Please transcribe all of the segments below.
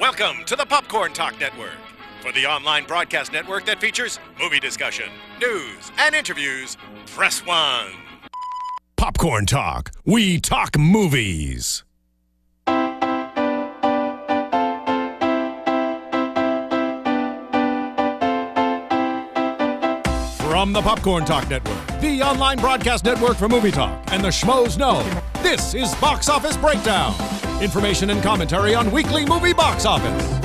Welcome to the Popcorn Talk Network, for the online broadcast network that features movie discussion, news, and interviews. Press 1. Popcorn Talk. We talk movies. From the Popcorn Talk Network, the online broadcast network for movie talk, and the Schmoes Know, this is Box Office Breakdown. Information and commentary on weekly movie box office.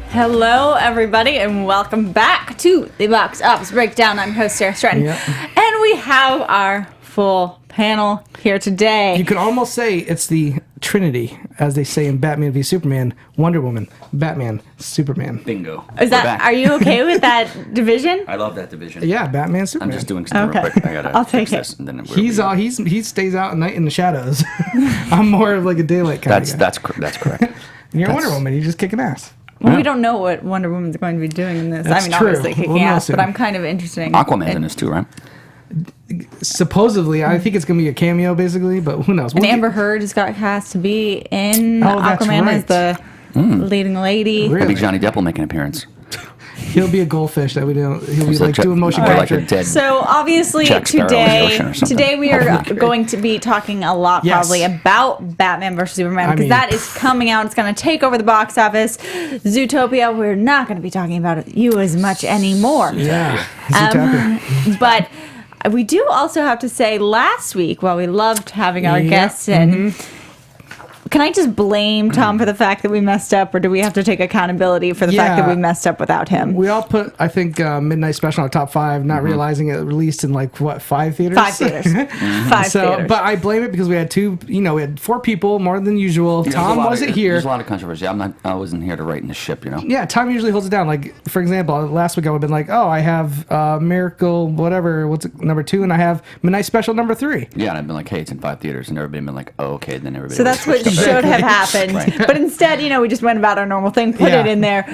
Hello, everybody, and welcome back to the Box Office Breakdown. I'm host Sara Stretton, and we have our full panel here today. You could almost say it's the Trinity, as they say in Batman v Superman: Wonder Woman, Batman, Superman. Bingo. Are you okay with that division? I love that division. Yeah, Batman, Superman. I'm just doing something real quick. I'll take it. This, and then He stays out at night in the shadows. I'm more of like a daylight kind of guy. That's correct. And you're Wonder Woman. You're just kicking ass. Well, we don't know what Wonder Woman's going to be doing in this. That's true. Obviously kicking ass, but I'm kind of interested in Aquaman's in this too, right? Supposedly, I think it's going to be a cameo, basically, but who knows? And Amber Heard has to be in that's Aquaman right. as the leading lady. Really? Maybe Johnny Depp will make an appearance. He'll be a goldfish that we don't. He'll be It's like doing motion capture. like a dead So obviously Jack Sparrow in the ocean or something. today we are going to be talking a lot probably about Batman vs. Superman because that is coming out. It's going to take over the box office. Zootopia, we're not going to be talking about you as much anymore. Yeah. Zootopia. But we do also have to say last week, while we loved having our guests in, can I just blame Tom for the fact that we messed up, or do we have to take accountability for the fact that we messed up without him? We all put, I think, Midnight Special in our top 5, not realizing it released in 5 theaters? 5 theaters. 5 theaters. But I blame it because we had 4 people, more than usual. Tom wasn't here. There's a lot of controversy. I wasn't here to write in the ship, you know? Yeah, Tom usually holds it down. Like, for example, last week I would have been like, I have Miracle, whatever, number 2, and I have Midnight Special number 3. Yeah, and I've been like, hey, it's in 5 theaters, and everybody been like, oh, okay, then everybody. So that's what should have happened. Right. But instead, we just went about our normal thing, put it in there.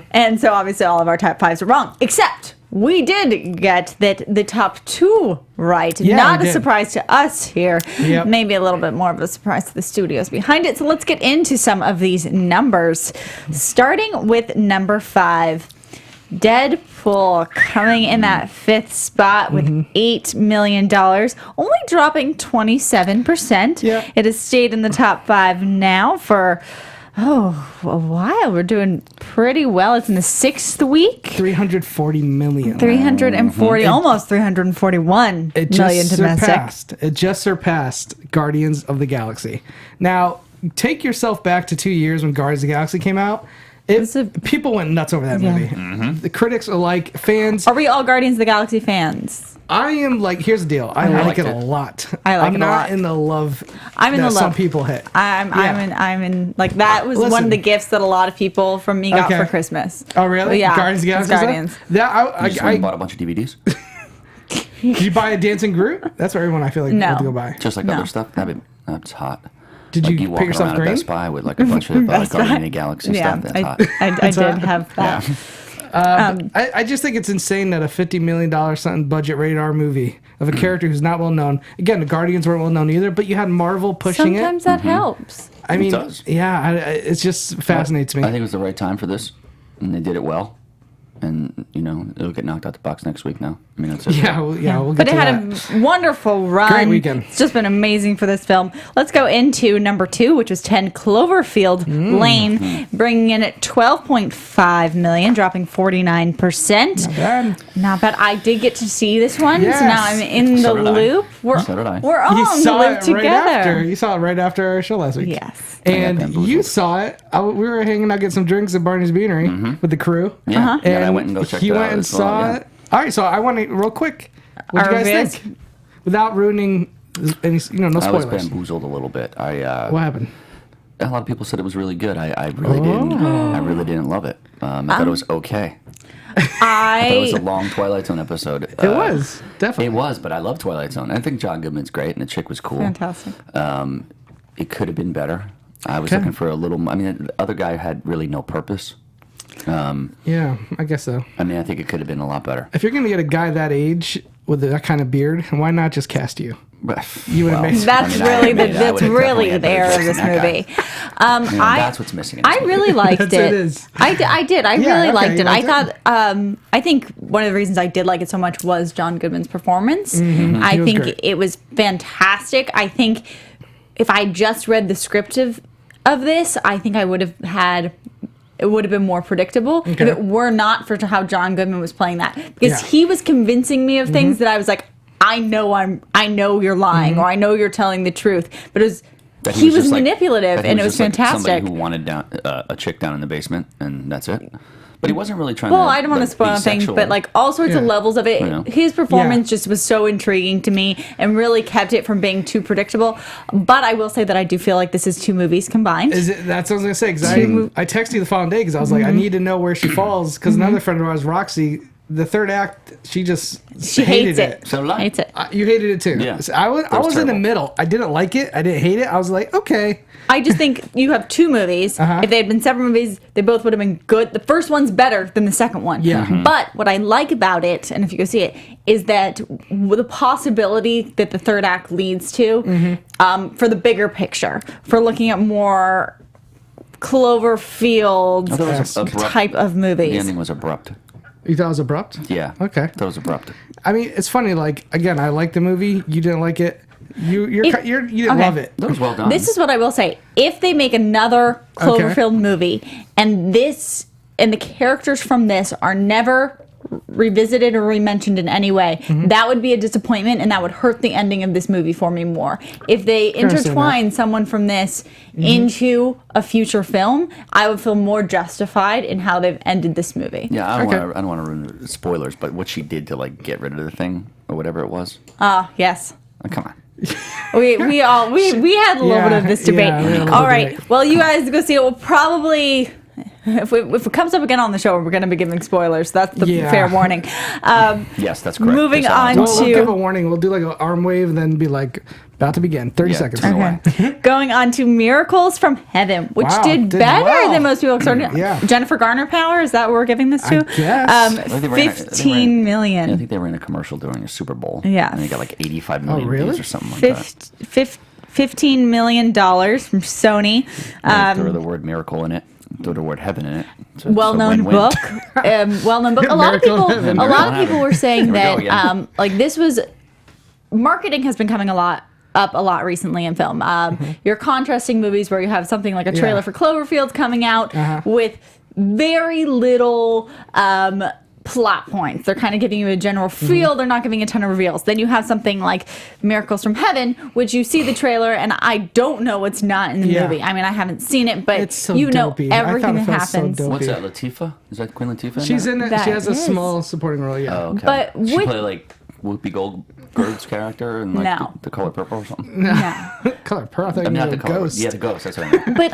And so obviously all of our top 5s are wrong. Except we did get the top 2 right. Yeah, Not we a did. surprise to us here. Yep. Maybe a little bit more of a surprise to the studios behind it. So let's get into some of these numbers. Starting with number 5. Deadpool coming in that 5th spot with $8 million, only dropping 27%. Yeah. It has stayed in the top 5 now for a while. We're doing pretty well. It's in the 6th week. 340 million. 340, almost 341 million domestic. It just surpassed Guardians of the Galaxy. Now, take yourself back to 2 years when Guardians of the Galaxy came out. People went nuts over that movie. The critics are like, fans. Are we all Guardians of the Galaxy fans? I am like, here's the deal. I like it a lot. I like it a lot. I'm not in the love I'm in that the love some people hit. I'm in like that was one of the gifts that a lot of people from me got for Christmas. Oh really? Yeah, Guardians of the Galaxy. Guardians. I bought a bunch of DVDs. Did you buy a Dancing Groot? That's what everyone I feel like had to go buy. Just like other stuff. That's hot. Did like you walk pick yourself around green? at Best Buy with like a bunch of Guardians of the Galaxy stuff. That's hot. I did have that. I just think it's insane that a $50 million something budget rated R movie of a character who's not well known. Again, the Guardians weren't well known either, but you had Marvel pushing Sometimes it. that helps. I mean, It does. yeah, it just fascinates me. I think it was the right time for this, and they did it well. And it'll get knocked out the box next week now. I mean, that's it. We'll get But it to had that. a wonderful run. Great weekend. It's just been amazing for this film. Let's go into number 2, which was 10 Cloverfield Lane, bringing in at $12.5 million, dropping 49%. Not bad. Not bad. I did get to see this one, Yes. so now I'm in the So did I. loop. So did I. We're all You in the saw loop it together. right after. You saw it right after our show last week. Yes. And bamboozled. you saw it. We were hanging out getting some drinks at Barney's Beanery with the crew. Yeah. And I went and go check he it out went and as well, saw yeah. it. All right, so I want to real quick. What do Our you guys reviews? think? Without ruining any, no I was spoilers. bamboozled a little bit. What happened? A lot of people said it was really good. I really didn't. I really didn't love it. I thought it was okay. I thought it was a long Twilight Zone episode. It was definitely. It was, but I love Twilight Zone. I think John Goodman's great, and the chick was cool. Fantastic. It could have been better. I was looking for a little. I mean, the other guy had really no purpose. Yeah, I guess so. I mean, I think it could have been a lot better. If you're gonna get a guy that age with that kind of beard, why not just cast you? You would have made That's really the error of this movie. That's what's missing. In this I movie. really liked it. It is. I did. I really liked it. I liked thought. I think one of the reasons I did like it so much was John Goodman's performance. I He was think great. it was fantastic. I think if I just read the script of this, I think I would have had. It would have been more predictable if it were not for how John Goodman was playing that, because he was convincing me of things that I was like, I know you're lying, or I know you're telling the truth, but it was. He was manipulative, and it was fantastic. Somebody who wanted a chick down in the basement, and that's it. But he wasn't really trying. Well, to, I don't want to spoil things, sexual. but like all sorts of levels of it. I know. His performance just was so intriguing to me, and really kept it from being too predictable. But I will say that I do feel like this is two movies combined. That's what I was gonna say. Because I texted you the following day because I was like, I need to know where she falls. Because another friend of ours, Roxy, the third act, she hated hates it. So Hates it. You hated it too. Yeah. So I was in the terrible. middle. I didn't like it. I didn't hate it. I was like, okay. I just think you have two movies. If they had been separate movies, they both would have been good. The first one's better than the second one. Yeah. But what I like about it, and if you go see it, is that the possibility that the third act leads to, for the bigger picture, for looking at more Cloverfield That was abrupt. type of movies. The ending was abrupt. You thought it was abrupt? Yeah. Okay. That was abrupt. I mean, it's funny. Like again, I like the movie. You didn't like it. You didn't love it. That was well done. This is what I will say. If they make another Cloverfield movie, and the characters from this are never revisited or re-mentioned in any way, that would be a disappointment, and that would hurt the ending of this movie for me more. If they intertwine someone from this into a future film, I would feel more justified in how they've ended this movie. Yeah, I don't want to ruin the spoilers, but what she did to like get rid of the thing or whatever it was. Yes. Come on. We had a little bit of this debate. Yeah, we had a little All right. debate. Well, you guys go see it. We'll probably, if it comes up again on the show, we're going to be giving spoilers. That's the fair warning. Yes, that's correct. Moving Just on We'll to give a warning. We'll do like an arm wave, and then be like, about to begin. 30 seconds. turn away. going on to Miracles from Heaven, which Wow, did did better well. than most people expected. Yeah. Jennifer Garner power, is that what we're giving this to? I guess. I think they ran a- 15 million. I think they ran a commercial during a Super Bowl. Yeah. And they got like 85 million really? views or something like that. $15 million from Sony. Throw the word miracle in it. Throw the word heaven in it. So it's a Well-known win-win. book. Well-known book. A lot of Miracle people. Heaven. A lot of people were saying There we go that again. like this was marketing has been coming up a lot recently in film. You're contrasting movies where you have something like a trailer Yeah. for Cloverfield coming out with very little plot points. They're kind of giving you a general feel. They're not giving a ton of reveals. Then you have something like Miracles from Heaven, which you see the trailer, and I don't know what's not in the Yeah. movie. I mean, I haven't seen it, but It's so you know dopey. I thought everything it that felt so happens. dope. What's that, Latifah? Is that Queen Latifah? She's in it. That She has a is. small supporting role. Yeah. Oh, okay. But she with- play like Whoopi Goldberg's character and like No. the Color Purple or something. Yeah. Color Pearl. I thought I'm you not were the a color. ghost. Yeah, the ghost. That's what I mean. But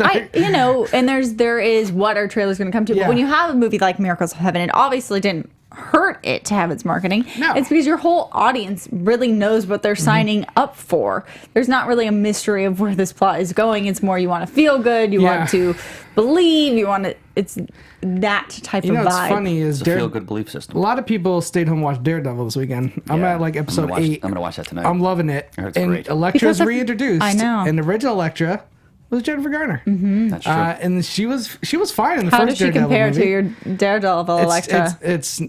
and there is what our trailer's going to come to. Yeah. But when you have a movie like Miracles of Heaven, it obviously didn't hurt it to have its marketing. No. It's because your whole audience really knows what they're signing up for. There's not really a mystery of where this plot is going. It's more you want to feel good, you Yeah. want to believe, you want to. It's that type You know of what's vibe. funny is It's a feel-good belief system. a lot of people stayed home and watched Daredevil this weekend. I'm Yeah. at like episode I'm gonna watch, 8. I'm gonna watch that tonight. I'm loving it. I heard it's and great. Elektra's Because of- reintroduced. I know. And the original Elektra was Jennifer Garner. That's true. And she was fine in the How first does she Daredevil compare movie. to your Daredevil Elektra?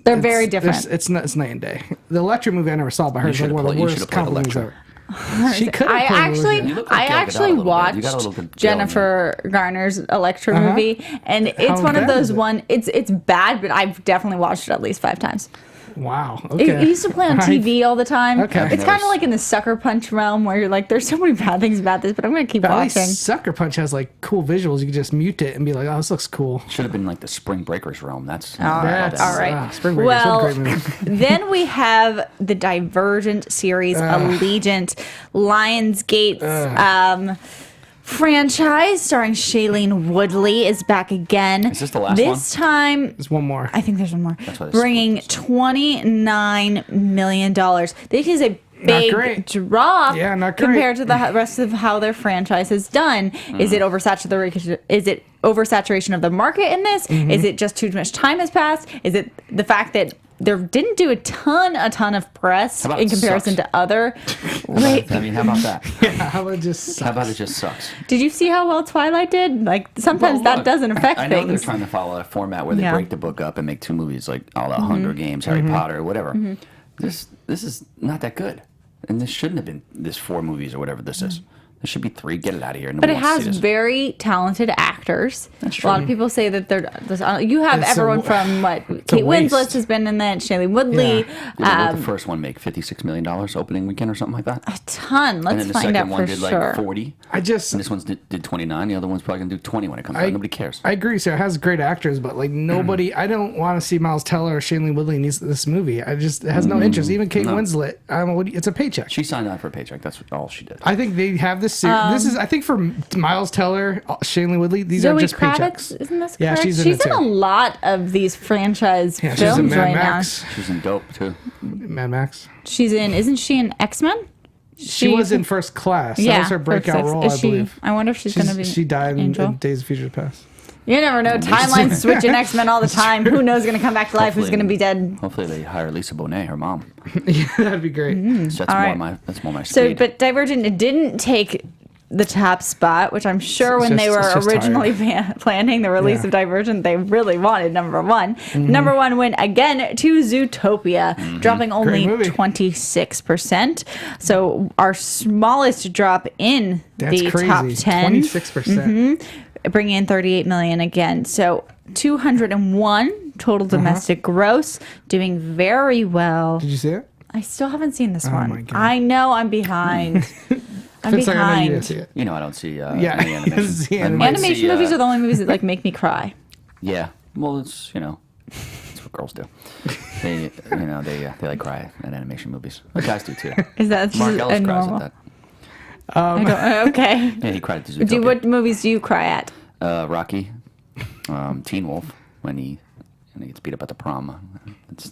They're very different. It's night and day. The Elektra movie I never saw, but I heard it's like should've one of the played- you worst should've played comic movies Elektra. ever. She could have I actually, You look like I Gal Gadot actually a little bit. You watched got a little good Jennifer Garner's Elektra movie, and it's How one of bad those is it? one. It's bad, but I've definitely watched it at least 5 times. Wow. It Okay. used to play on TV all the time. Okay. It's kind of like in the Sucker Punch realm where you're like, there's so many bad things about this, but I'm gonna keep But at watching. least Sucker Punch has like cool visuals. You can just mute it and be like, "Oh, this looks cool." Should have been like the Spring Breakers realm. That's That's all right. Spring Breakers. What a Well, great movie. then we have the Divergent series, Allegiant, Lionsgate's franchise starring Shailene Woodley is back again. Is this the last This time, There's one more. I think there's one more. why they Bringing $29 million. This is a big great. drop Yeah, not great. compared to the rest of how their franchise is done. Is it oversaturation? Is it oversaturation of the market in this? Mm-hmm. Is it just too much time has passed? Is it the fact that didn't do a ton of press How about in it comparison sucks? to other. How about that? How about it just sucks? How about it just sucks? Did you see how well Twilight did? Like sometimes that look, doesn't affect I know they're things. trying to follow a format where they Yeah. break the book up and make 2 movies, like all the Hunger Games, Harry Potter, whatever. This is not that good, and this shouldn't have been this 4 movies or whatever this is. There should be 3. Get it out of here. But it has very talented actors. That's A lot true. of people say that you have It's everyone a- from it's a Kate waste. Winslet has been in that, Shailene Woodley, Did the first one make $56 million opening weekend or something like that? a ton. And Let's then the find out second for one did sure. like 40. I just And this one's did 29. The other one's probably gonna do 20 when it comes out. Nobody cares. I agree, Sarah. It has great actors, but like nobody. I don't want to see Miles Teller or Shailene Woodley in this movie. It has no interest. Even Kate Winslet. It's a paycheck. She signed on for a paycheck. That's all she did. I think they have this series. This is, I think, for Miles Teller, Shailene Woodley. These are Zoe just Kravitz, paychecks. isn't this Yeah, correct? she's in She's it in a too. lot of these franchise Yeah, she's in films Mad right Max. She's in Dope too. Mad Max. now. She's in. Isn't she in X-Men? She was in First Class. That was her breakout First Six. role, Is I she? believe. I wonder if she's going to be. She died Angel. in Days of Future Past. You never know. Timelines switching X-Men all the time. Who knows going to come back to life? Who's Hopefully- going to be dead? Hopefully they hire Lisa Bonet, her mom. Yeah, that'd be great. That's All more right. that's more my So, speed. but Divergent didn't take the top spot, which I'm sure when they were it's just originally planning the release Yeah. of Divergent, they really wanted number 1. Number 1 went again to Zootopia, dropping only movie. 26%. So our smallest drop in That's the crazy. top 10, 26%. bringing in 38 million again. So 201 total domestic gross, doing very well. Did you see it? I still haven't seen this my one. God. I know I'm behind. I'm It's like, I know you didn't behind. see it. You know I don't see any Yeah, animation. see I might Animation see, movies are the only movies that like make me cry. Yeah. Well, it's it's what girls do. They they like cry at animation movies. The guys do too. Is that Mark just Ellis a cries normal? at that. I don't, okay. Yeah, he cried at the Zootopia. What movies do you cry at? Rocky, Teen Wolf when he gets beat up at the prom.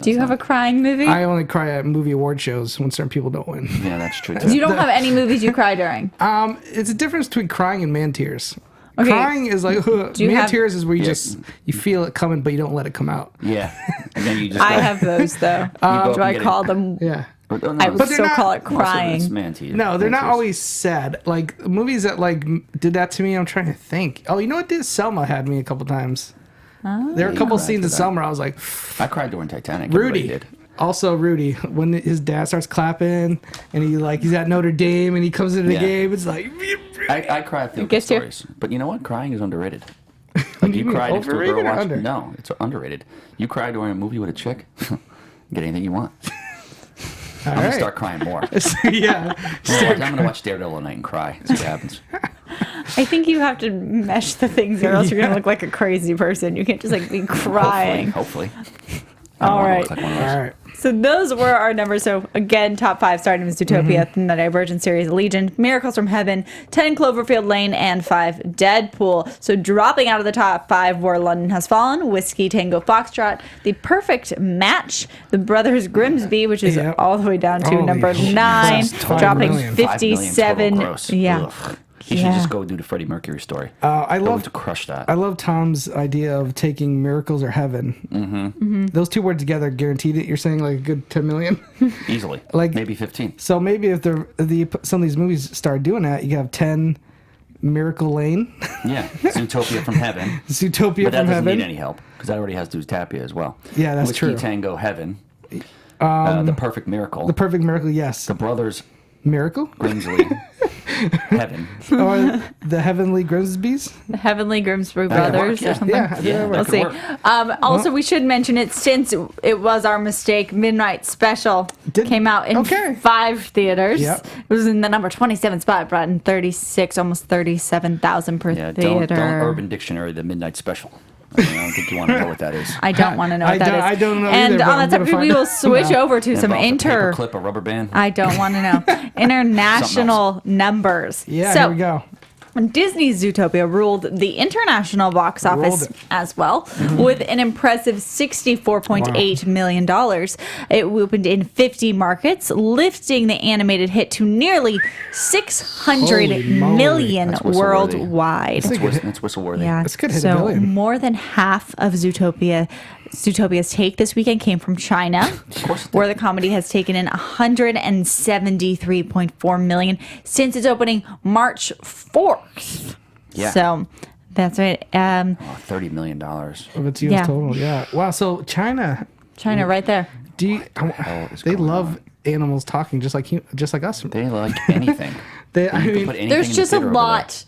Do you have a crying movie? I only cry at movie award shows when certain people don't win. Yeah, that's true too. You don't have any movies you cry during. It's a difference between crying and man tears. Okay. Crying is like you man have- tears is where you Yeah. just you feel it coming, but you don't let it come out. Yeah, and then you just. I have those though. go Do I get call it. them? Yeah. I would But they're still not- call it Most of crying. it's man tears. No, they're Man not tears. always sad. Like movies that like did that to me. I'm trying to think. Oh, you know what? This Selma had me a couple times. There are a couple cried scenes for in that. Selma. I was like, I cried during Titanic. Everybody Rudy. did. Also, Rudy, when his dad starts clapping and he's at Notre Dame and he comes into the Yeah. game, it's like, I cry at feel good gets you. stories, but you know what? Crying is underrated. Like you mean, cry next to a girl overrated or watching. under? No, it's underrated. You cry during a movie with a chick. Get anything you want. I'm gonna start crying more. yeah. I'm gonna watch Daredevil tonight and cry. See what happens. I think you have to mesh the things, or else you're gonna look like a crazy person. You can't just like be crying. Hopefully. All right. Look like one of those. All right. So those were our numbers. So again, top 5 starting with Zootopia, then the Divergent series, Legion, Miracles from Heaven, 10 Cloverfield Lane, and 5 Deadpool. So dropping out of the top 5 were London Has Fallen, Whiskey Tango Foxtrot, The Perfect Match, The Brothers Grimsby, which is Yep. all the way down to Holy number shit. 9, That's 5 dropping million. 57. 5 million total gross. Yeah. Ugh. He should Yeah. just go do the Freddie Mercury story. I Go love to crush that. I love Tom's idea of taking miracles or heaven. Mm-hmm. Those two words together guaranteed it. You're saying like a good 10 million. Easily. Like- maybe 15. So maybe if some of these movies start doing that, you can have 10 Miracle Lane, Yeah. Zootopia from Heaven. Zootopia But that from doesn't Heaven. need any help because that already has Zootopia as well. Yeah, that's Whiskey true. Tango Heaven. The Perfect Miracle. The Perfect Miracle, yes. The Brothers Miracle Grimsley Heaven. or the Heavenly Grimsbys. The Heavenly Grimsby That could Brothers work, or something. Yeah, Yeah, that We'll works. could see. work. Also, we should mention it since it was our mistake. Midnight Special came out in okay. 5 theaters. Yep. It was in the number 27 spot, brought in 36, almost 37,000 per Yeah, theater. don't Urban Dictionary the Midnight Special. I don't think you want to know what that is. I don't want to know what I that don't- is. I don't know And either, but on I'm that gonna topic, we find will out switch now. over to some Involves a paperclip, a rubber band. I don't want to know. International numbers. Yeah, so, here we go. Disney's Zootopia ruled the international box office Ruled it. as well, with an impressive $64.8 million. It opened in 50 markets, lifting the animated hit to nearly 600 Holy moly. million That's whistle-worthy. worldwide. That's whistle-worthy. Yeah, That's good, hit a so billion. more than half of Zootopia Zootopia's take this weekend came from China, where the comedy has taken in $173.4 million since its opening March 4th. Yeah. So that's right. $30 million. Of its US total, yeah. Wow, so China right there. They love animals talking just like us. They like anything. There's just a lot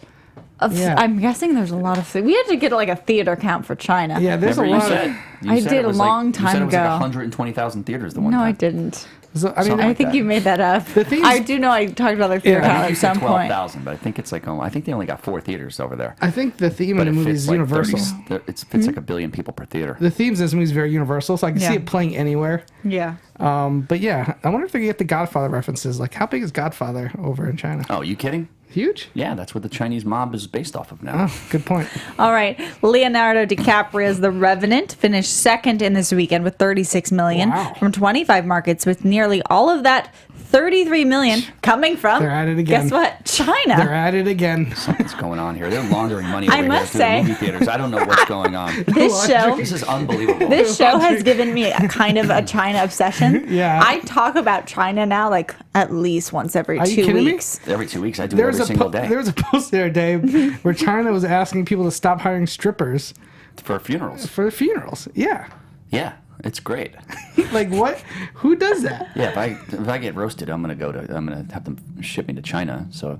of. Yeah. I'm guessing there's a lot of. We had to get like a theater count for China. Yeah, there's Remember a lot of. I did a long time You said it was ago. like 120,000 theaters the one No, time. I didn't. So, I mean, Something I like think that. you made that up. I do know I talked about the theater Yeah. count I at think you said some point. 12,000, but I think it's like, I think they only got 4 theaters over there. I think the theme of But the it movie fits is like universal. 30 it fits like 1 billion people per theater. The themes of this movie is very universal, so I can see Yeah. it playing anywhere. Yeah. But yeah, I wonder if they get the Godfather references. Like, how big is Godfather over in China? Oh, you kidding? Huge? Yeah, that's what the Chinese mob is based off of now. Oh, good point. All right. Leonardo DiCaprio's The Revenant finished second in this weekend with $36 million Wow. from 25 markets, with nearly all of that $33 million coming from. They're at it again. Guess what? China. They're at it again. Something's going on here. They're laundering money I over here must to say- the movie theaters. I don't know what's going on. This show. This is unbelievable. This show has given me a kind of a China obsession. Yeah. I talk about China now like at least once every Are you 2 kidding me? weeks. Every 2 weeks, I do it There was every single day there was a post the other day where China was asking people to stop hiring strippers for funerals. for funerals. Yeah. Yeah, it's great. Like, what? Who does that? Yeah, if I get roasted, I'm gonna have them ship me to China. So,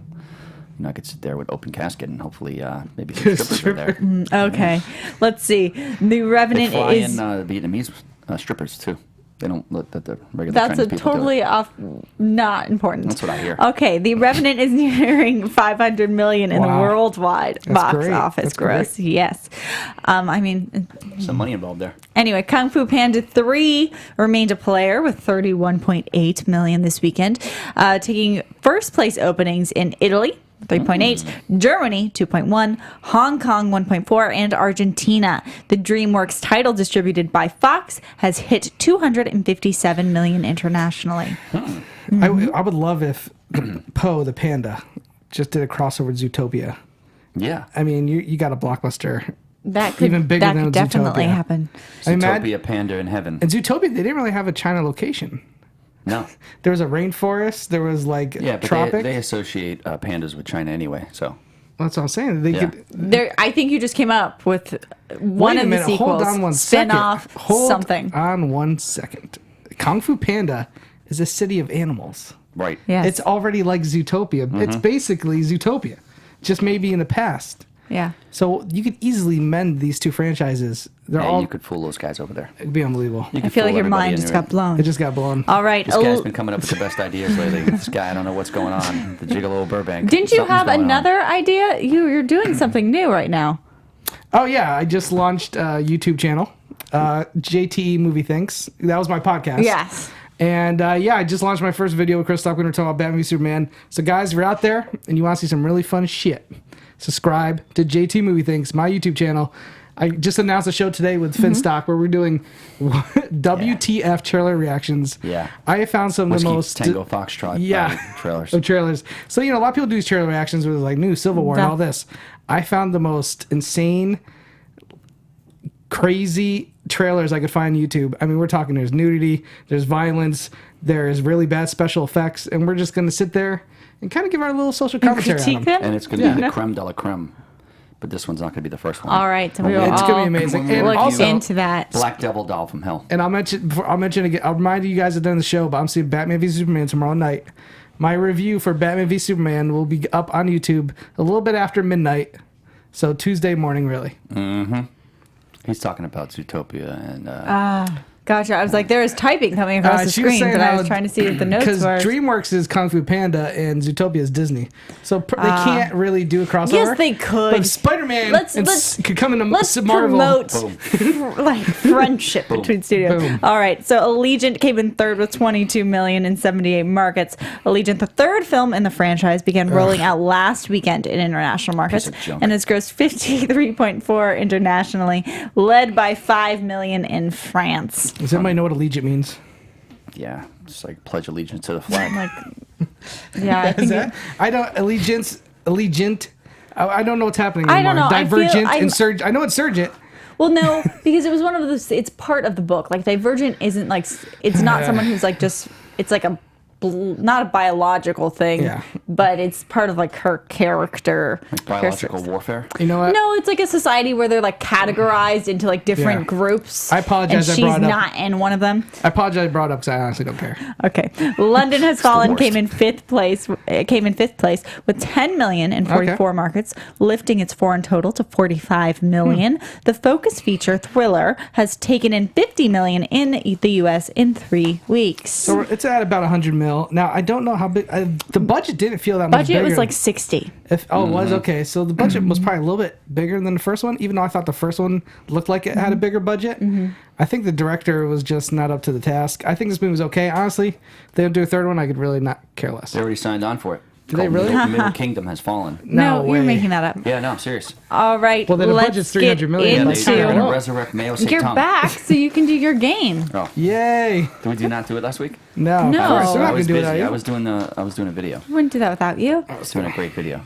I could sit there with open casket and hopefully maybe some strippers are there. Okay. Let's see. The They Revenant fly is. in Vietnamese strippers too. They don't let the regular That's Chinese a people totally do it. off, not important. That's what I hear. Okay, The Revenant is nearing 500 million in the Wow. worldwide box great. office That's gross. great. Yes, I mean, Some money involved there. anyway, Kung Fu Panda 3 remained a player with 31.8 million this weekend, taking first place openings in Italy. 3.8, Germany 2.1, Hong Kong 1.4, and Argentina. The DreamWorks title, distributed by Fox, has hit 257 million internationally. I would love if Poe the panda just did a crossover with Zootopia. Yeah. I mean, you got a blockbuster. That could, Even bigger that than could definitely Zootopia. happen. I mean, Zootopia Panda in heaven. in Zootopia, they didn't really have a China location. No. There was a rainforest. There was like Yeah, but tropic. they associate pandas with China anyway. So That's what I'm saying. They Yeah. could. There, I think you just came up with one Wait a of the minute. sequels. Hold on one spin second. off Hold something. on 1 second. Kung Fu Panda is a city of animals. right. Yes. It's already like Zootopia. It's basically Zootopia, just maybe in the past. Yeah. So you could easily mend these two franchises. They're Yeah, all. you could fool those guys over there. It'd be unbelievable. You I could feel fool like your everybody mind just anyway. got blown. It just got blown. All right. This guy's been coming up with the best ideas lately. This guy, I don't know what's going on. The Gigolo Burbank. Didn't you Something's have going on. another idea? You're doing something new right now. Oh yeah, I just launched a YouTube channel, JT Movie Thinks. That was my podcast. Yes. And yeah, I just launched my first video with Kristian. We're talking about Batman v Superman. So guys, if you're out there and you want to see some really fun shit, subscribe to JT Movie Thinks, my YouTube channel. I just announced a show today with Finstock where we're doing WTF trailer reactions. Yeah. I have found some of the Whiskey most Tango Foxtrot trailers. of trailers. So a lot of people do these trailer reactions with like new Civil War and Yeah. all this. I found the most insane, crazy trailers I could find on YouTube. I mean, we're talking there's nudity, there's violence, there's really bad special effects, and we're just going to sit there and kind of give our little social commentary on Critique them. them? And it's going to be Yeah. the creme de la creme. But this one's not going to be the first one. All right. So we will It's all gonna be amazing. And look also- into that. Black Devil Doll from Hell. And I'll mention again. I'll remind you guys at the end of the show, but I'm seeing Batman v Superman tomorrow night. My review for Batman v Superman will be up on YouTube a little bit after midnight, so Tuesday morning, really. He's talking about Zootopia and Gotcha. I was like, there is typing coming across the She was screen, saying but I how- was trying to see what the notes Because were. DreamWorks is Kung Fu Panda and Zootopia is Disney, so they can't really do a crossover. Yes, they could. But Spider-Man could come into Let's Marvel. promote like friendship between studios. Boom. All right, so Allegiant came in third with 22 million in 78 markets. Allegiant, the third film in the franchise, began rolling out last weekend in international markets Piece of junk. and has grossed 53.4 internationally, led by 5 million in France. Does anybody know what Allegiant means? yeah, it's like pledge allegiance to the flag. Like, yeah, I Is think that? I don't Allegiant. I don't know what's happening I anymore. don't know. I feel- Divergent, I'm- insurgent. I know insurgent. Well, no, because it was one of those. It's part of the book. Like Divergent isn't like it's not someone who's like just. It's like not a biological thing, but it's part of like her character. Like biological warfare? You know what? No, it's like a society where they're like categorized into like different groups. I apologize. And she's not in one of them. I apologize. I brought it up because I honestly don't care. Okay, London Has Fallen came in fifth place. It came in fifth place with 10 million in 44 markets, lifting its foreign total to 45 million. The focus feature Thriller has taken in 50 million in the U.S. in 3 weeks. So it's at about 100 mil. Now, I don't know how big... the budget didn't feel that much bigger. Budget was like 60. It was? Okay. So the budget was probably a little bit bigger than the first one, even though I thought the first one looked like it had a bigger budget. I think the director was just not up to the task. I think this movie was okay. Honestly, if they don't do a third one, I could really not care less. They already signed on for it. Did they really? Middle Kingdom Has Fallen. No, way. you're making that up. Yeah, no, I'm serious. All right, Well, then the let's budget's 300 million. get They're going to into... resurrect Mao You're Zedong. back, so you can do your game. Oh, Yay! did we not do it last week? No. No. Of course, we're I not going was to do it. busy. Are I you? was doing a video. I wouldn't do that without you. I was doing a great video.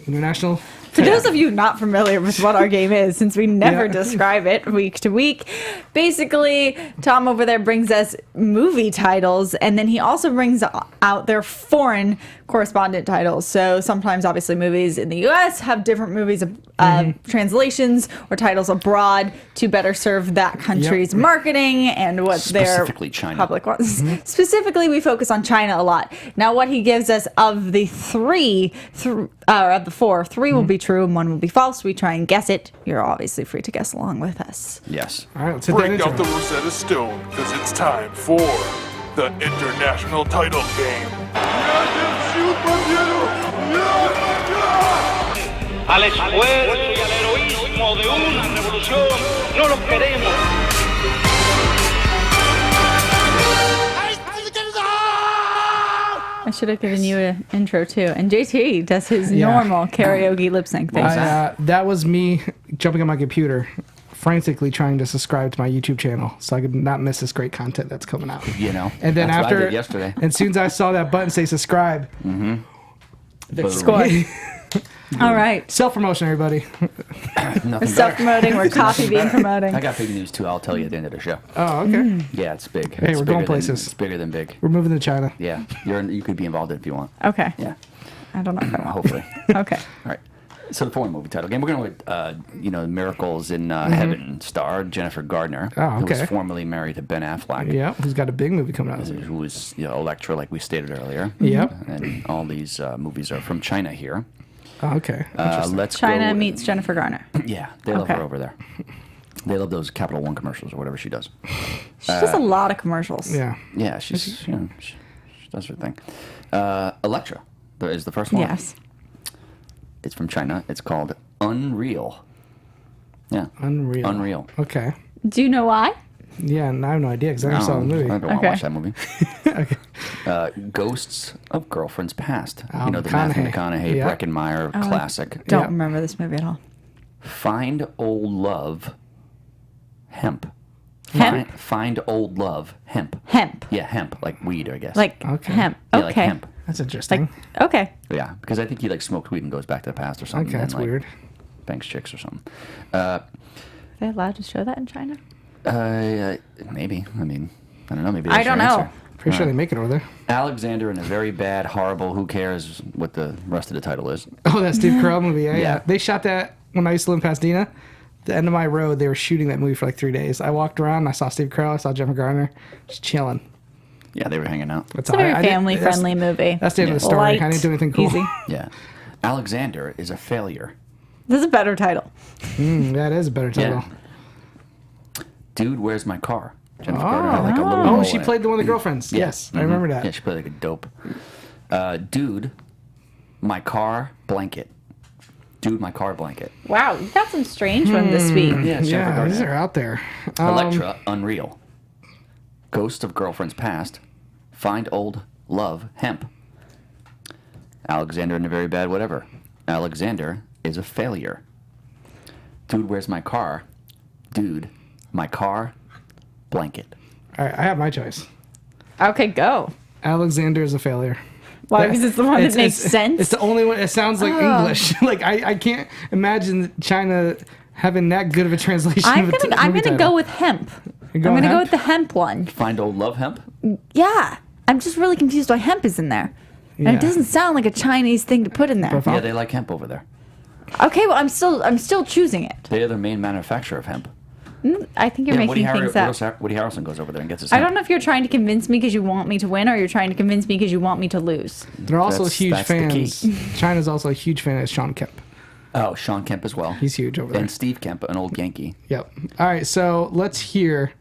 International. For those of you not familiar with what our game is, since we never describe it week to week, basically, Tom over there brings us movie titles, and then he also brings out their foreign correspondent titles. So sometimes, obviously, movies in the U.S. have different movies, translations or titles abroad to better serve that country's marketing and what their Specifically China. public wants. Specifically, we focus on China a lot. Now, what he gives us of the of the four, three will be true and one will be false. We try and guess it. You're obviously free to guess along with us. Yes. All right, let's hit that Break intro. out the Rosetta Stone, because it's time for the International Title Game. Al esfuerzo y al heroísmo de una revolución no los queremos. I should have given you an intro too. And JT does his normal karaoke lip sync thing. That was me jumping on my computer, frantically trying to subscribe to my YouTube channel so I could not miss this great content that's coming out. You know. And then that's what I after, did yesterday. and as soon as I saw that button say subscribe, Score. All right. self-promotion, everybody. Nothing We're better. self-promoting. We're coffee being promoting. I got big news too. I'll tell you at the end of the show. Oh, okay. Yeah, it's big. Hey, It's we're bigger going than- places. It's bigger than big. We're moving to China. Yeah, you could be involved in it if you want. Okay. Yeah, I don't know if I want. hopefully. Okay. All right. So the foreign movie title game. We're going with Miracles in Heaven star Jennifer Gardner, Oh, who was okay. formerly married to Ben Affleck, Yeah, who's got a big movie coming out. who was Electra, like we stated earlier. Yep. And all these movies are from China here. Oh, okay. Let's China go. meets Jennifer Garner. Yeah, they love Okay. her over there. They love those Capital One commercials or whatever she does. She does a lot of commercials. Yeah. Yeah, she does her thing. Electra is the first one. Yes. It's from China. It's called Unreal. Yeah. Unreal. Unreal. Okay. Do you know why? Yeah, and I have no idea because I never saw the movie. I don't want to Okay. watch that movie. Ghosts of Girlfriends Past. Oh, The Matthew McConaughey. McConaughey, Yeah. Breckenmeyer classic. Don't Yeah. remember this movie at all. Find Old Love, Hemp. Hemp? Find Old Love, Hemp. Hemp. Yeah, hemp, like weed, I guess. Like Okay. hemp. Yeah, Okay. like hemp. That's interesting. Okay. Yeah, because I think he like smoked weed and goes back to the past or something. Okay, and, that's like, weird. Banks chicks or something. Are they allowed to show that in China? Maybe. I mean, I don't know. Maybe I that's don't your know. answer. Pretty sure they make it over there. Alexander in a very bad, horrible. Who cares what the rest of the title is? Oh, that Steve Carell movie. Yeah, Yeah. yeah. They shot that when I used to live in Pasadena. The end of my road, they were shooting that movie for like 3 days. I walked around, I saw Steve Carell, I saw Jennifer Garner, just chilling. Yeah, they were hanging out. That's It's a very I didn't- family-friendly movie. That's the end of the story. Light, I didn't do anything cool. Easy. Yeah, Alexander is a failure. This is a better title. That is a better title. Yeah. Dude, where's my car? Jennifer Garner had like a little. Oh, role she in it. played the one of the girlfriends. Yeah. Yes, I remember that. Yeah, she played like a dope. Dude, my car blanket. Dude, my car blanket. Wow, you got some strange ones this week. Yeah, it's Jennifer Yeah, Garner. these are out there. Electra, Unreal. Ghost of Girlfriends Past. Find Old Love, Hemp. Alexander in a very bad whatever. Alexander is a failure. Dude, where's my car? Dude, my car, blanket. All right, I have my choice. Okay, go. Alexander is a failure. Why? Because it's the one that makes sense. It's the only one. It sounds like English. Like I can't imagine China having that good of a translation. I'm of a gonna movie title. go with hemp. I'm gonna go with the hemp one. Find Old Love Hemp? Yeah, I'm just really confused why hemp is in there, and Yeah. it doesn't sound like a Chinese thing to put in there. Yeah, they like hemp over there. Okay, well, I'm still choosing it. They are the main manufacturer of hemp. I think you're making things up. Woody Harrelson goes over there and gets his I hemp. don't know if you're trying to convince me because you want me to win, or you're trying to convince me because you want me to lose. They're also That's huge the key. fans. China's also a huge fan of Sean Kemp. Oh, Sean Kemp as well. He's huge over there. And Steve Kemp, an old Yankee. Yep. All right, so let's hear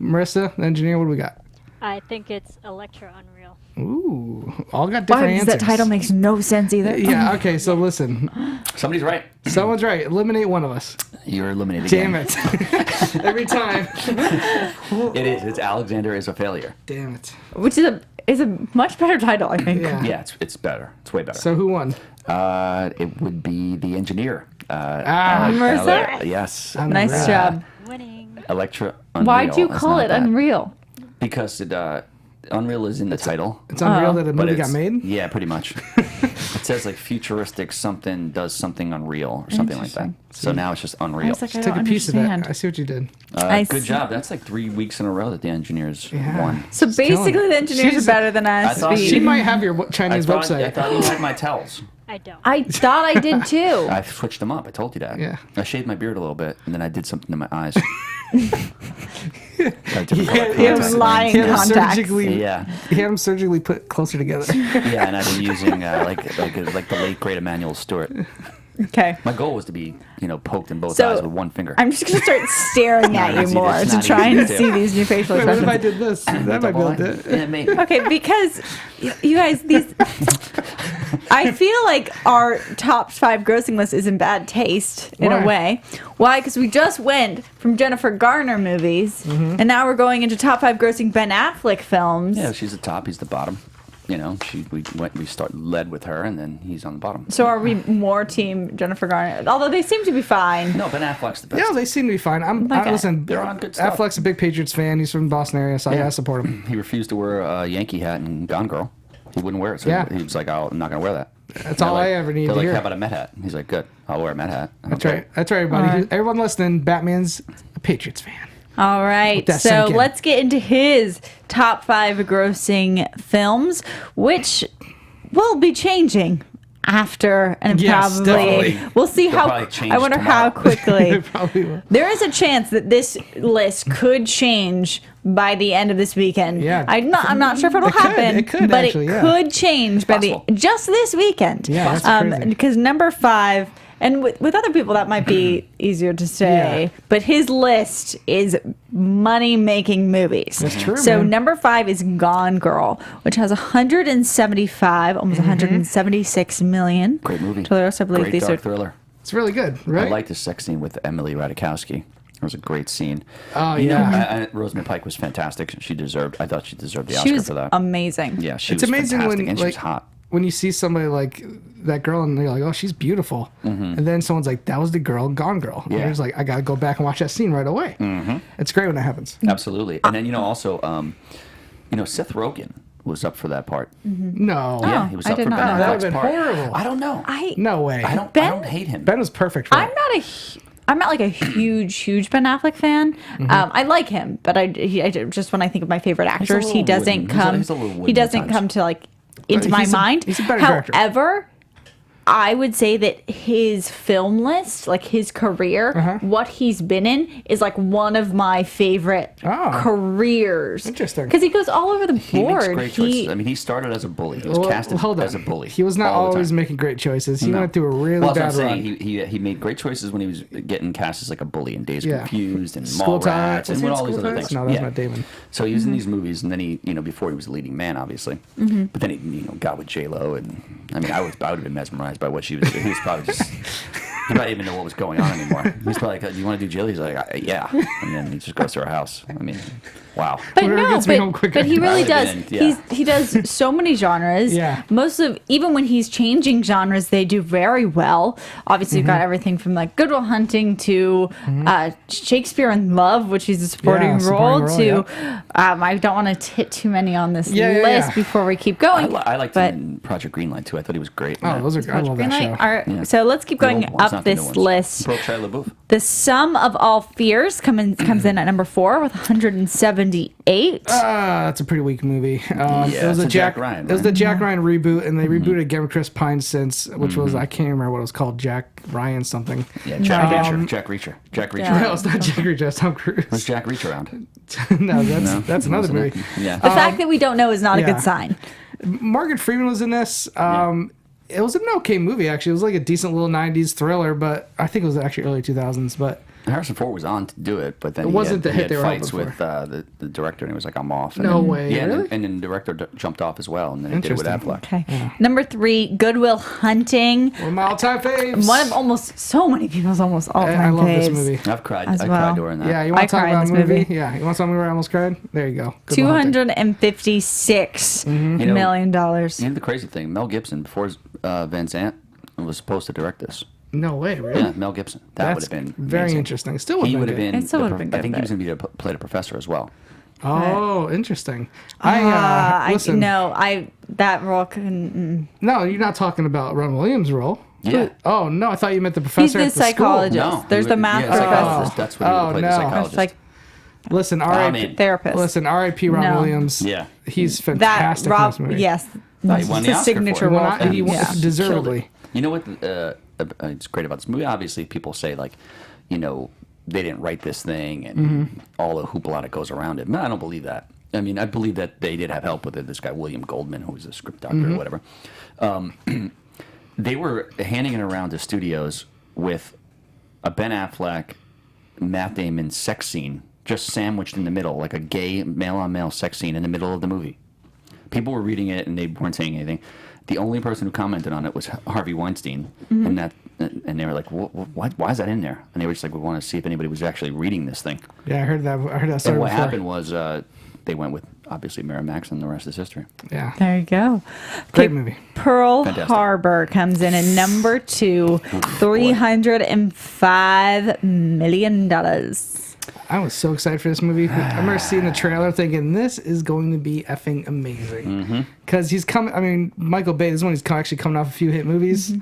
Marissa, the engineer. What do we got? I think it's Electra Unreal. Ooh, all got Why? different Because answers. that title makes no sense either. Yeah. Okay. So listen, Somebody's right. someone's right. Eliminate one of us. You're eliminated. Damn again. it! Every time. It is. It's Alexander is a failure. Damn it. Which is a much better title, I think. Yeah. Yeah, it's better. It's way better. So who won? It would be the engineer. Marissa? Yes. Nice job. Winning. Electra Unreal. Why'd you It's call not it that. Unreal? Because Unreal is in the title. It's unreal that a but movie got it's- made. Yeah, pretty much. It says like futuristic something does something unreal or something like that. So now it's just I Unreal. was like, I Take don't a piece of understand. it. I see what you did. I Good see. job. That's like 3 weeks in a row that the engineers Yeah. won. So She's killing basically, it. the engineers She's- are better than us. I thought She might have your Chinese I website. thought you had my towels. I don't. I thought I did too. I switched them up. I told you that. Yeah. I shaved my beard a little bit, and then I did something to my eyes. Got different Yeah, color he was contacts. lying. He had him Contacts. surgically. Yeah, He had him surgically put closer together. yeah, and I've been using like the late great Emmanuel Stewart. Okay. My goal was to be, poked in both So, eyes with one finger. I'm just going to start staring at you It's more not to easy try to and do. see these new facial Wait, what if I expressions. did this? That might be able to. Yeah, maybe. Okay, because you guys, these. I feel like our top 5 grossing list is in bad taste in Why? a way. Why? Because we just went from Jennifer Garner movies, and now we're going into top 5 grossing Ben Affleck films. Yeah, she's the top. He's the bottom. We led with her, and then he's on the bottom. So are we more team Jennifer Garner? Although they seem to be fine. No, Ben Affleck's the best. Yeah, they seem to be fine. Okay. Listen, They're on good stuff. Affleck's a big Patriots fan. He's from the Boston area, so I gotta support him. He refused to wear a Yankee hat in Gone Girl. He wouldn't wear it, so Yeah. he was like, I'm not going to wear that. That's all I ever need They're to like, hear. how about a Met hat? He's like, good, I'll wear a Met hat. That's right. That's right, everybody. All right. Everyone listening, Batman's a Patriots fan. All right, that so sink in. let's get into his top 5 grossing films, which will be changing after and Yes, probably definitely. we'll see They'll how. probably change I wonder how tomorrow. quickly. Probably will. There is a chance that this list could change by the end of this weekend. Yeah. I'm not sure if it'll It could. happen. It could, but actually, it yeah. could change by Possible. just this weekend. Yeah, that's crazy. Because number 5. And with other people, that might be easier to say. Yeah. But his list is money-making movies. That's true, So man. number 5 is Gone Girl, which has 175, almost 176 million. Great movie. Dollars, I believe Great these dark are. thriller. It's really good, right? I liked the sex scene with Emily Ratajkowski. It was a great scene. Oh, You know, yeah. Rosamund Pike was fantastic. I thought she deserved the She Oscar was for that. amazing. Yeah, she It's was amazing fantastic, when and she was like hot. when you see somebody like that girl and you're like, oh, she's beautiful, and then someone's like, that was the girl, in Gone Girl. And Yeah. you're just like, I gotta go back and watch that scene right away. It's great when that happens. Absolutely. And then, also, Seth Rogen was up for that part. No, Yeah, he was I up did for not Ben know that Affleck's would've been part. horrible. I don't know. no way. I don't Ben- hate him. Ben was perfect for I'm it. not like a huge Ben Affleck fan. I like him, but I just when I think of my favorite actors, he little doesn't wooden. come. He's a little wooden He at doesn't times. come to like into my he's a- mind. he's a better director. However, I would say that his film list, like his career, what he's been in, is like one of my favorite Oh. careers. Interesting. Because he goes all over the He board. makes great choices. I mean, he started as a bully. He was Well, casted hold on. as a bully. He was not all the always time. making great choices. He No. went through a really Well, that's bad what I'm run. saying. He made great choices when he was getting cast as like a bully in Days Yeah. Confused and School Mallrats Ties. and Was he in all these School other Ties? things. No, that's Matt Damon. So he was in these movies, and then he, before he was a leading man, obviously. But then he, got with J Lo, and I mean, I would have been mesmerized by what she was doing. He was probably just. He might even know what was going on anymore. He's probably like, "Do you want to do Jill?" He's like, "Yeah," and then he just goes to her house. I mean, wow. But Whoever no, gets me home quicker. but he really I does. would've been, yeah. He does so many genres. Yeah. Most of even when he's changing genres, they do very well. Obviously, you've got everything from like Good Will Hunting to Shakespeare in Love, which he's a supporting role, to I don't want to hit too many on this Yeah, yeah, list yeah. before we keep going. I liked but him in Project Greenlight too. I thought he was great. in Oh, that. those are. I love that Greenlight? show. All right, Yeah. so let's keep going Little up not the new this ones. list. Bro, Shia LaBeouf. The Sum of All Fears comes in at number 4 with 178. That's a pretty weak movie. It was it's a a Jack Ryan, It was right? the Jack Ryan reboot, and they rebooted again with Chris Pine since, which was I can't remember what it was called, Jack Ryan something. Yeah, Jack Reacher. Jack Reacher. Yeah. No, it's not Jack Reacher. It's Tom Cruise. Was Jack Reacher around? No, that's another Wasn't it? movie. Yeah. The fact that we don't know is not a yeah. good sign. Morgan Freeman was in this. It was an okay movie, actually. It was like a decent little 90s thriller, but I think it was actually early 2000s. But Harrison Ford was on to do it, but then It wasn't the he hit had they were fights hoping with the director, and he was like, "I'm off." And No then, way, Yeah, really? and then the director jumped off as well, and then he did it with Interesting. Affleck. Okay. Number 3, Good Will Hunting. one of my all-time faves. One of almost so many people's almost all-time I love this faves. movie. I've cried. As I well. cried during that. Yeah, you I want to talk cried in about a this movie? movie. Yeah, you want something where I almost cried? There you go. Good Will Hunting. $256 You know, million dollars. You know the crazy thing? Mel Gibson, before Van Sant, was supposed to direct this. No way, really? Yeah, Mel Gibson. That would That's have been very amazing. interesting. Still He would would have have been. It still the would have been I good, think he was but- going to play the professor as well. Oh, interesting. I Listen. no, that role couldn't. No, you're not talking about Ron Williams' role. Yeah. Oh no, I thought you meant the He's professor the at the school. psychologist. No, There's he the would- math yeah, professor. psychologist. That's what he Oh, would play no. the It's psychologist. like Listen, I R.I.P. mean, therapist. Listen, R.I.P. Ron No. Williams. Yeah. He's that fantastic in Rob. this movie. Yes, No, he won the it's a Oscar for signature it. role. Well, for him. he won- Yeah. deservedly. You know what? It's great about this movie. Obviously, people say like, you know, they didn't write this thing and all the hoopla that goes around it. No, I don't believe that. I mean, I believe that they did have help with it. This guy William Goldman, who was a script doctor or whatever, they were handing it around to studios with a Ben Affleck, Matt Damon sex scene just sandwiched in the middle, like a gay male-on-male sex scene in the middle of the movie. People were reading it and they weren't saying anything. The only person who commented on it was Harvey Weinstein, and they were like, "Why is that in there?" And they were just like, "We want to see if anybody was actually reading this thing." Yeah, I heard that. I heard that story And what before. happened was they went with obviously Miramax, and the rest is history. Yeah, There you go. great Okay, movie. Pearl Fantastic. Harbor comes in at number 2, $305 million. I was so excited for this movie. I remember seeing the trailer, thinking this is going to be effing amazing. Because he's coming. I mean, Michael Bay. This is when he's actually coming off a few hit movies,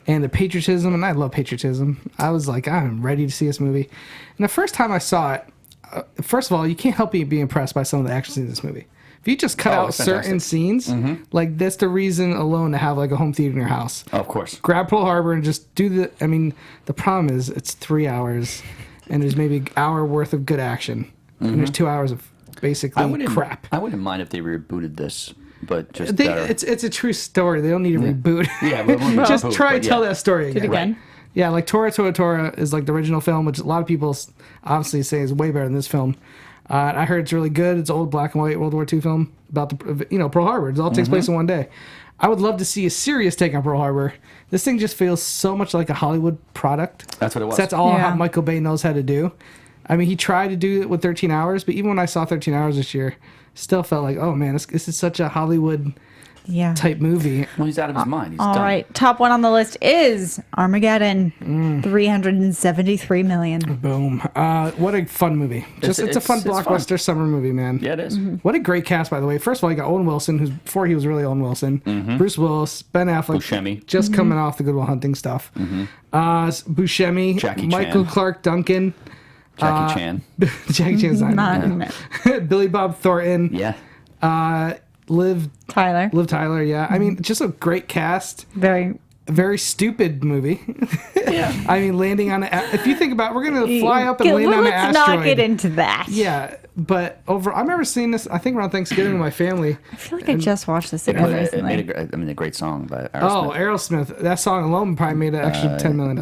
and the patriotism. And I love patriotism. I was like, I'm ready to see this movie. And the first time I saw it, first of all, you can't help but be impressed by some of the action scenes in this movie. If you just cut out it's certain fantastic. scenes, like that's the reason alone to have like a home theater in your house. Oh, of course. Grab Pearl Harbor and just do the. I mean, the problem is it's 3 hours, and there's maybe an hour worth of good action, and there's 2 hours of basically crap. I wouldn't mind if they rebooted this, but just better. It's a true story. They don't need a reboot. Yeah, but we'll just reboot, try but to tell yeah. that story again. again. Yeah, like Tora Tora Tora is like the original film, which a lot of people obviously say is way better than this film. I heard it's really good. It's an old black and white World War II film about the Pearl Harbor. It all takes place in one day. I would love to see a serious take on Pearl Harbor. This thing just feels so much like a Hollywood product. That's what it was. So that's all Yeah. how Michael Bay knows how to do. I mean, he tried to do it with 13 Hours, but even when I saw 13 Hours this year, still felt like, oh man, this is such a Hollywood Yeah. type movie. Well, he's out of his mind. He's All done. right. Top one on the list is Armageddon. $373 million. Boom. What a fun movie. It's a fun it's fun. blockbuster summer movie, man. Yeah, it is. What a great cast, by the way. First of all, you got Owen Wilson, who's before he was really Owen Wilson. Bruce Willis, Ben Affleck, Buscemi. just coming off the Good Will Hunting stuff. Buscemi, Jackie Michael Chan. Clark Duncan, Jackie Chan. Jackie Chan's not in Not it. Billy Bob Thornton, Yeah. Liv Tyler. Tyler. Yeah, I mean, just a great cast. Very. Very stupid movie. Yeah. I mean, landing on if you think about it, we're gonna fly up and Okay, land on an let's asteroid. not get into that. Yeah, but I remember seeing this. I think around Thanksgiving with my family. I feel like I just watched this It again made recently. a great song by Aerosmith. Oh, Aerosmith! That song alone probably made an extra $10 million.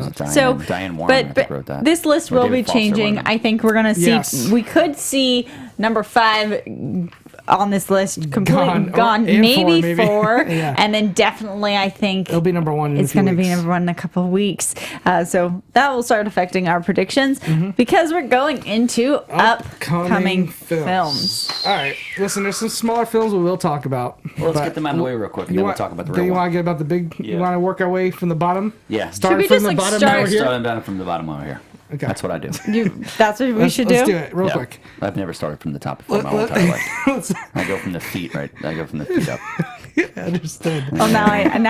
Diane Warren, I think, wrote that. This list Or will David be Foster, changing. one of them. I think we're gonna see. Yes. We could see number 5 on this list completely Gone. gone. And Maybe 4, maybe. 4, Yeah. and then definitely I think It'll be number 1 in it's a few going to be weeks. number 1 in a couple of weeks. So that will start affecting our predictions because we're going into upcoming films. All right, listen. There's some smaller films we will talk about. Well, let's but get them out of the way real quick, and then we'll talk about the real Do you one. want to get about the big? You Yeah. want to work our way from the bottom? Yeah. Start Should we from just, the like, bottom. start- Now we're here. Starting down from the bottom over here. Okay. That's what I do. That's what we Let's should do. Let's do it real Yeah. quick. I've never started from the top before my whole entire life. I go from the feet, right? I go from the feet up. Understood. Well, now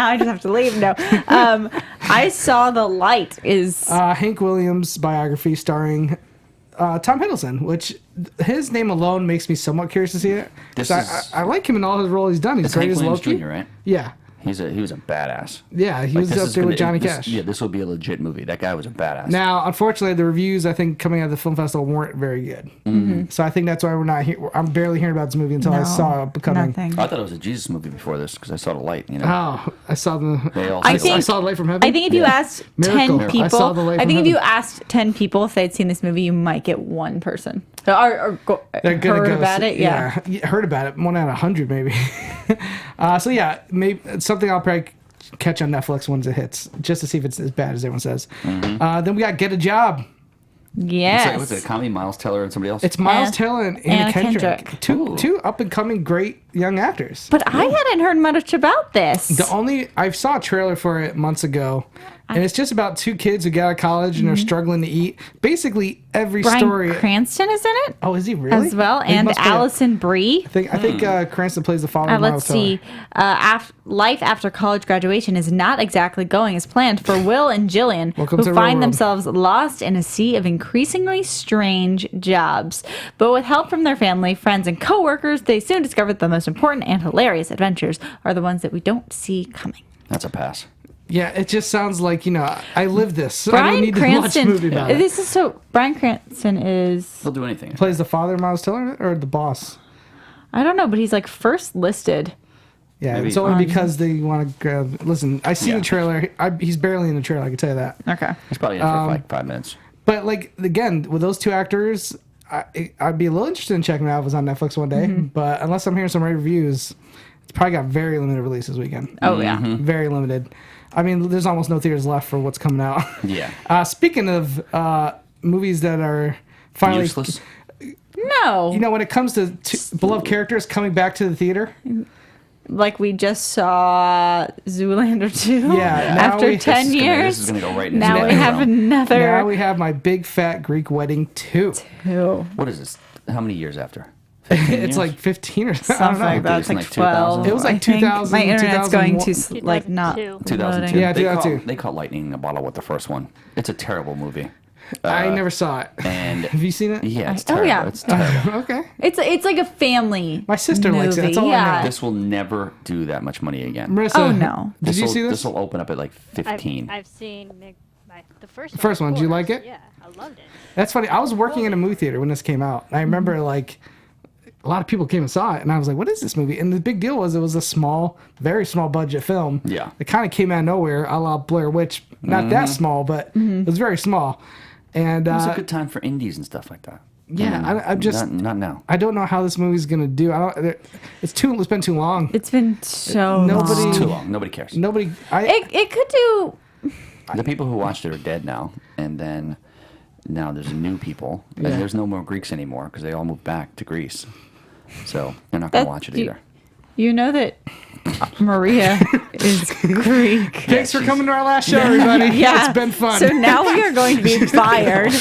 I just have to leave. No, I saw The Light is Hank Williams biography starring Tom Hiddleston, which his name alone makes me somewhat curious to see it. I like him in all his roles he's done. He's great as Loki. Jr., right? Yeah. He was a badass. Yeah, he was up there with Johnny Cash. This will be a legit movie. That guy was a badass. Now, unfortunately, the reviews I think coming out of the film festival weren't very good. Mm-hmm. So I think that's why we're not here. I'm barely hearing about this movie until I saw it coming. Nothing. I thought it was a Jesus movie before this because I saw The Light. Oh, I saw I saw The Light from Heaven. I think if you asked Miracle. 10 people, I saw The Light I from think if Heaven. you asked 10 people if they'd seen this movie, you might get one person. Or heard about it. Yeah, heard about it. 1 out of 100 maybe. So yeah, maybe it's something I'll probably catch on Netflix once it hits, just to see if it's as bad as everyone says. Mm-hmm. Then we got Get a Job. Yes. Was it a comedy? Miles Teller and somebody else? It's Miles Teller and Anna Kendrick. Kendrick. Two up and coming great young actors. But I hadn't heard much about this. I saw a trailer for it months ago, and it's just about two kids who get out of college and are struggling to eat. Basically, every story. Bryan Cranston is in it. Oh, is he really? As well, He and must play Allison Brie. I think Cranston plays the father. Of Let's Miles Teller. see. Life after college graduation is not exactly going as planned for Will and Jillian, Welcome who to the find real world. themselves lost in a sea of increasingly strange jobs. But with help from their family, friends, and coworkers, they soon discover that the most important and hilarious adventures are the ones that we don't see coming. That's a pass. Yeah, it just sounds like, I live this. I don't Bryan need to watch a movie about it. Bryan Cranston is, He'll do anything. Plays the father of Miles Teller or the boss? I don't know, but he's like first listed. Yeah, Maybe. it's only because they want to grab. Listen, I see the trailer. He's barely in the trailer, I can tell you that. Okay. He's probably in for like 5 minutes. But, again, with those two actors, I'd be a little interested in checking it out if it was on Netflix one day. Mm-hmm. But unless I'm hearing some rave reviews, it's probably got very limited release this weekend. Oh, yeah. Very limited. I mean, there's almost no theaters left for what's coming out. Yeah. Speaking of movies that are finally... Useless. No. when it comes to beloved characters coming back to the theater... Like we just saw Zoolander 2 Yeah, now after we- 10 years. This is gonna go right into Now we have another. Now we have My Big Fat Greek Wedding 2. What is this? How many years after? It's like 15 or something. Something like that. It's It's like like 12. 2000. It was like I think 2000, my internet's going to 2001. like not 2002. loading. 2002. Yeah, They 2002. They caught lightning in a bottle with the first one. It's a terrible movie. I never saw it. And Have you seen it? yeah, it's Oh, terrible. yeah. It's terrible. Okay. It's like a family. My sister likes it. That's all I yeah. know. This will never do that much money again. Marissa, Oh, no. Did you see this? This will open up at like 15. I've seen the first one. First one, of did you course. like it? Yeah, I loved it. That's funny. I was working in a movie theater when this came out. I remember a lot of people came and saw it, and I was like, "What is this movie?" And the big deal was it was a small, very small budget film. Yeah. It kind of came out of nowhere, a la Blair Witch. Not that small, but it was very small. And It was a good time for indies and stuff like that. yeah, I'm just Not now. I don't know how this movie's gonna do. It's been too long. It's been so Nobody- long. It's too long. Nobody cares. Nobody. It could do. The people who watched it are dead now, and then now there's new people, and Yeah. there's no more Greeks anymore because they all moved back to Greece. So they're not gonna watch it either. You know that Maria is Greek. Thanks for coming to our last show, everybody. Yeah. It's been fun. So now we are going to be fired,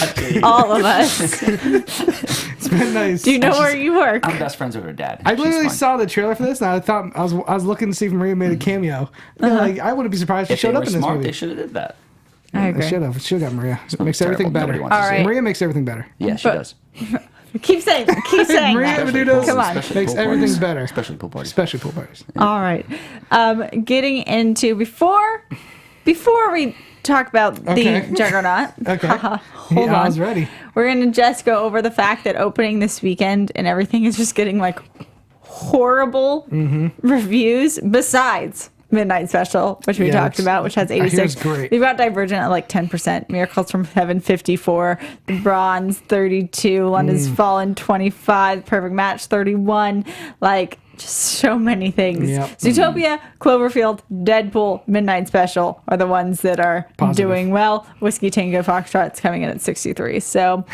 all of us. It's been nice. Do you know where you work? I'm best friends with her dad. I She's literally fine. saw the trailer for this, and I thought I was looking to see if Maria made a cameo. I wouldn't be surprised if If she they showed were up in this smart, movie. they should have did that. I agree. Should have Maria. Makes everything terrible. better. Nobody wants to All see right. it. Maria makes everything better. Yeah, she But- does. Keep saying Maria that. Menounos Come on. Especially makes pool everything parties. better. Especially pool parties. Especially pool parties. All right. Getting into before we talk about Okay. the Juggernaut. Okay. Hold Yeah, on. I was ready. We're gonna just go over the fact that opening this weekend and everything is just getting like horrible reviews. Besides Midnight Special, which we Yeah, talked it's- about, which has I hear 86. it's great. We've got Divergent at like 10%, Miracles from Heaven 54, The Bronze 32, London's Fallen 25, Perfect Match 31. Like just so many things. Yep. Zootopia, Cloverfield, Deadpool, Midnight Special are the ones that are Positive. doing well. Whiskey Tango Foxtrot's coming in at 63. So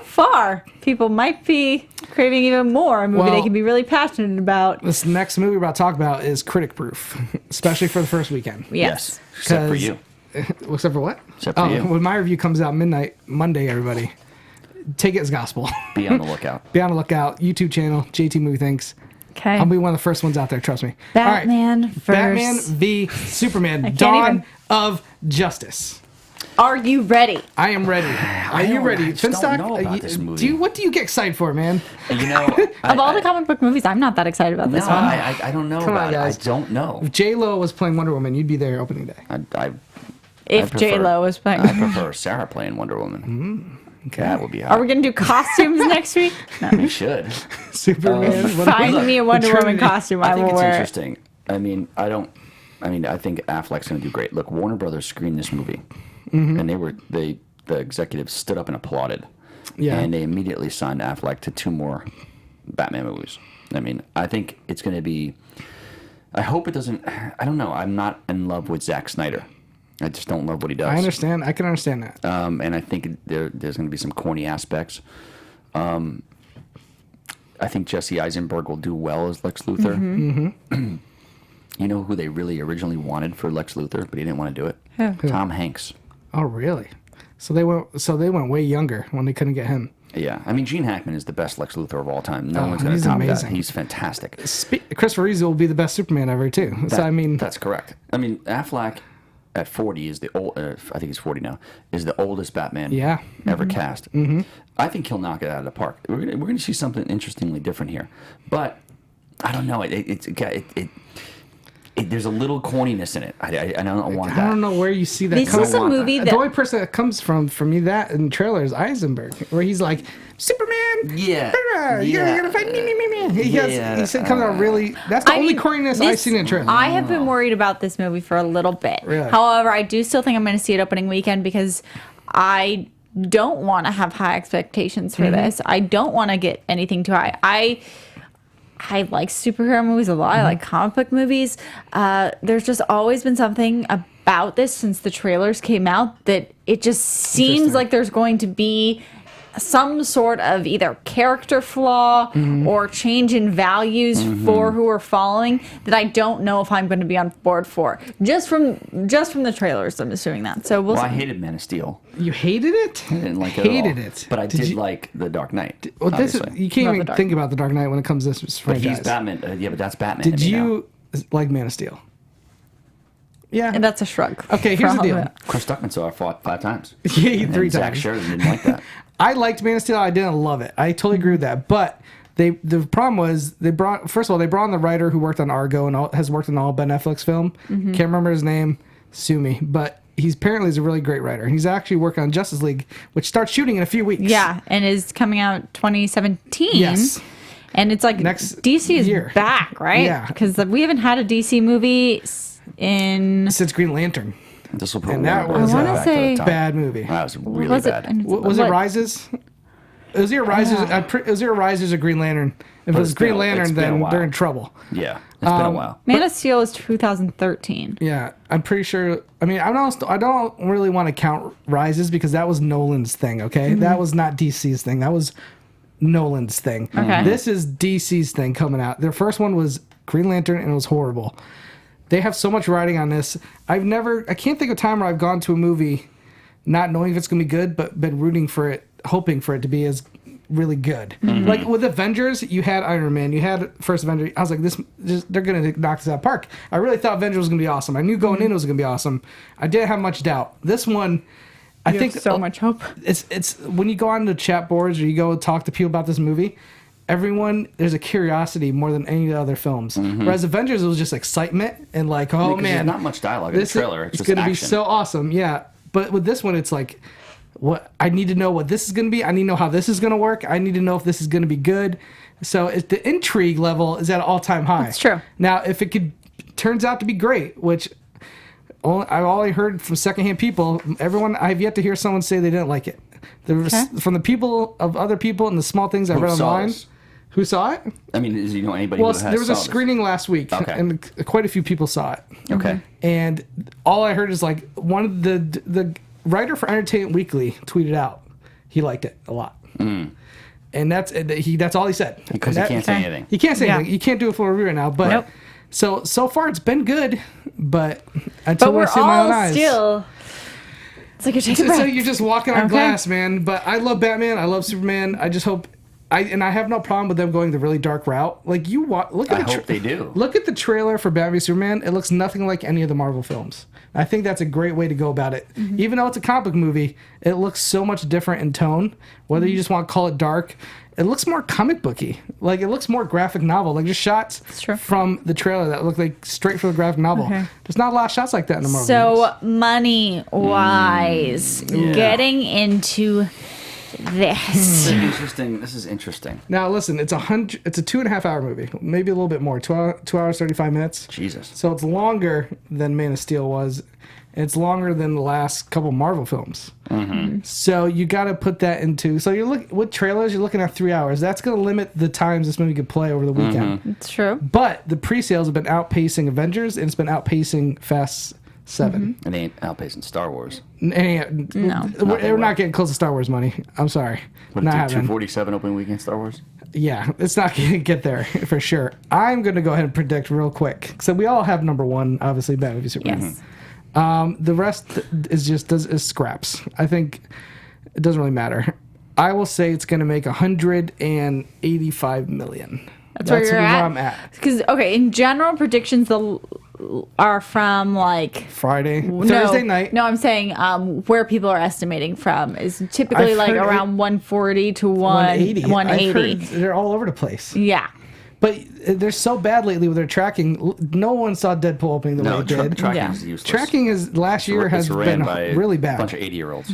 far, people might be craving even more. A movie Well, they can be really passionate about. This next movie we're about to talk about is critic proof, especially for the first weekend. Yes. Except for 'Cause- you. Except for what? Except for you. When my review comes out Monday, everybody, take it as gospel. Be on the lookout. Be on the lookout. YouTube channel, JT Movie Thinks. Okay. I'll be one of the first ones out there. Trust me. Batman All right. first. Batman v Superman. can't Dawn even- of Justice. Are you ready? I am ready. Are you ready? I just don't Finstock, know about this movie. what do you get excited for, man? You know, Of all the comic book movies, I'm not that excited about this no, one. I don't know Come on, about it. I guys. don't know. If J-Lo was playing Wonder Woman, you'd be there opening day. If prefer- J-Lo was playing. I prefer Sarah playing Wonder Woman. Okay. That would be hot. Are we going to do costumes next week? No. We should. Superman. Find me a Wonder Woman Trinity. costume. I I think will it's wear it. interesting. I think Affleck's going to do great. Look, Warner Brothers screened this movie, and the executives stood up and applauded. Yeah. And they immediately signed Affleck to 2 more Batman movies. I mean, I think it's going to be. I hope it doesn't. I don't know. I'm not in love with Zack Snyder. I just don't love what he does. I understand. I can understand that. And I think there's going to be some corny aspects. I think Jesse Eisenberg will do well as Lex Luthor. Mm-hmm. You know who they really originally wanted for Lex Luthor, but he didn't want to do it? Who? Tom Hanks. Oh, really? So they went way younger when they couldn't get him. Yeah, I mean Gene Hackman is the best Lex Luthor of all time. No one's going he's to top amazing. that. He's fantastic. Christopher Reeve will be the best Superman ever too. So I mean, That's correct. I mean Affleck at 40 is the old. I think he's 40 now. Is the oldest Batman Yeah. ever cast. I think he'll knock it out of the park. We're gonna see something interestingly different here, but I don't know. There's a little corniness in it. I don't want that. I don't know where you see that. This coming. is a movie The that only person that comes from me that in the trailer is Eisenberg, where he's like Superman. Yeah. You're gonna fight me. He said comes out really. That's the only corniness I've seen in the trailer. I have been worried about this movie for a little bit. Really? However, I do still think I'm going to see it opening weekend because I don't want to have high expectations for this. I don't want to get anything too high. I like superhero movies a lot. I like comic book movies. There's just always been something about this since the trailers came out that it just seems like there's going to be some sort of either character flaw or change in values for who we're following that I don't know if I'm going to be on board for. Just from the trailers, I'm assuming that. So we'll Well, I see. hated Man of Steel. You hated it? I didn't like it at all. Hated it. But I Did did you- like The Dark Knight. Well, obviously. you can't Love even the Dark think about the Dark Knight when it comes to this But franchise. he's Batman. But that's Batman. Did to me now. you like Man of Steel? Yeah. And that's a shrug. Okay, here's the for all deal. of it. Chris Stuckman saw it 5 times. Yeah, And 3 Zach times. Sheridan didn't like that. I liked Man of Steel. I didn't love it. I totally agree with that. But the problem was they brought on the writer who worked on Argo and has worked on all Ben Affleck's film. Can't remember his name. Sue me. But he's apparently is a really great writer. And he's actually working on Justice League, which starts shooting in a few weeks. Yeah, and is coming out 2017. Yes. And it's like Next DC is year. back, right? Yeah. Because we haven't had a DC movie in. Since Green Lantern. This will put And that Warner was Brothers I wanna back to the say- top. Bad movie. That was really was it? bad. Was it Rises? It was either Rises. It was either Rises or Green Lantern. If it was it's been Green a- it's Lantern, been a then while. they're in trouble. Yeah, it's been a while. Man of Steel is 2013. Yeah, I'm pretty sure. I mean, I don't really want to count Rises because that was Nolan's thing. Okay, that was not DC's thing. That was Nolan's thing. Okay. This is DC's thing coming out. Their first one was Green Lantern and it was horrible. They have so much writing on this. I can't think of a time where I've gone to a movie not knowing if it's gonna be good, but been rooting for it, hoping for it to be as really good. Like with Avengers, you had Iron Man, you had First Avenger. I was like, they're gonna knock this out of the park. I really thought Avengers was gonna be awesome. I knew going in it was gonna be awesome. I didn't have much doubt. This one, I think so much hope. it's when you go on the chat boards or you go talk to people about this movie, there's a curiosity more than any of the other films. Whereas Avengers, it was just excitement and like, oh Because man, there's not much dialogue in the this trailer. it's It's just gonna be action. so awesome. Yeah, but with this one, it's like, what I need to know what this is gonna be. I need to know how this is gonna work. I need to know if this is gonna be good. So the intrigue level is at an all-time high. That's true. Now, if it turns out to be great, which I've only heard from secondhand people. I've yet to hear someone say they didn't like it. From the people of other people and the small things I read saw online. this? Who saw it? I mean, do you know anybody Well, who has there was a saw this? screening last week, Okay. and quite a few people saw it. Okay. And all I heard is like one of the writer for Entertainment Weekly tweeted out he liked it a lot, and that's all he said. Because he can't say anything. He can't say Yeah. anything. You can't do a full review right now. But Nope. so far it's been good, but until But we're I see my own all eyes. still. It's like you're taking a So breath. you're just walking on Okay. glass, man. But I love Batman. I love Superman. I just hope I have no problem with them going the really dark route. Like look at I hope they do. Look at the trailer for Batman v Superman. It looks nothing like any of the Marvel films. I think that's a great way to go about it. Even though it's a comic book movie, it looks so much different in tone. Whether you just want to call it dark, it looks more comic booky. Like it looks more graphic novel. Like just shots from the trailer that look like straight from the graphic novel. Okay. There's not a lot of shots like that in the Marvel So money wise, getting into this. This is interesting. Now listen, it's a 2.5 hour movie, maybe a little bit more. 2 hours 35 minutes. Jesus. So it's longer than Man of Steel was. And it's longer than the last couple Marvel films. So you got to put that into. So with trailers, you're looking at 3 hours. That's going to limit the times this movie could play over the weekend. It's true. But the pre-sales have been outpacing Avengers, and it's been outpacing Fast 7. It ain't outpacing Star Wars. No. We're not getting close to Star Wars money. I'm sorry. What, Not did happening. 247 opening weekend Star Wars? Yeah, it's not going to get there for sure. I'm going to go ahead and predict real quick. So we all have number one, obviously, Batman v Superman. Yes. The rest is scraps. I think it doesn't really matter. I will say it's going to make $185 million. That's where you're where at? I'm at. Because, in general, predictions are from Thursday night. No, I'm saying where people are estimating from is typically around 140 to 180. I've heard they're all over the place. Yeah. But they're so bad lately with their tracking. No one saw Deadpool opening the way it did. Tracking is useless. Tracking last year has been really bad. A bunch of 80-year-olds.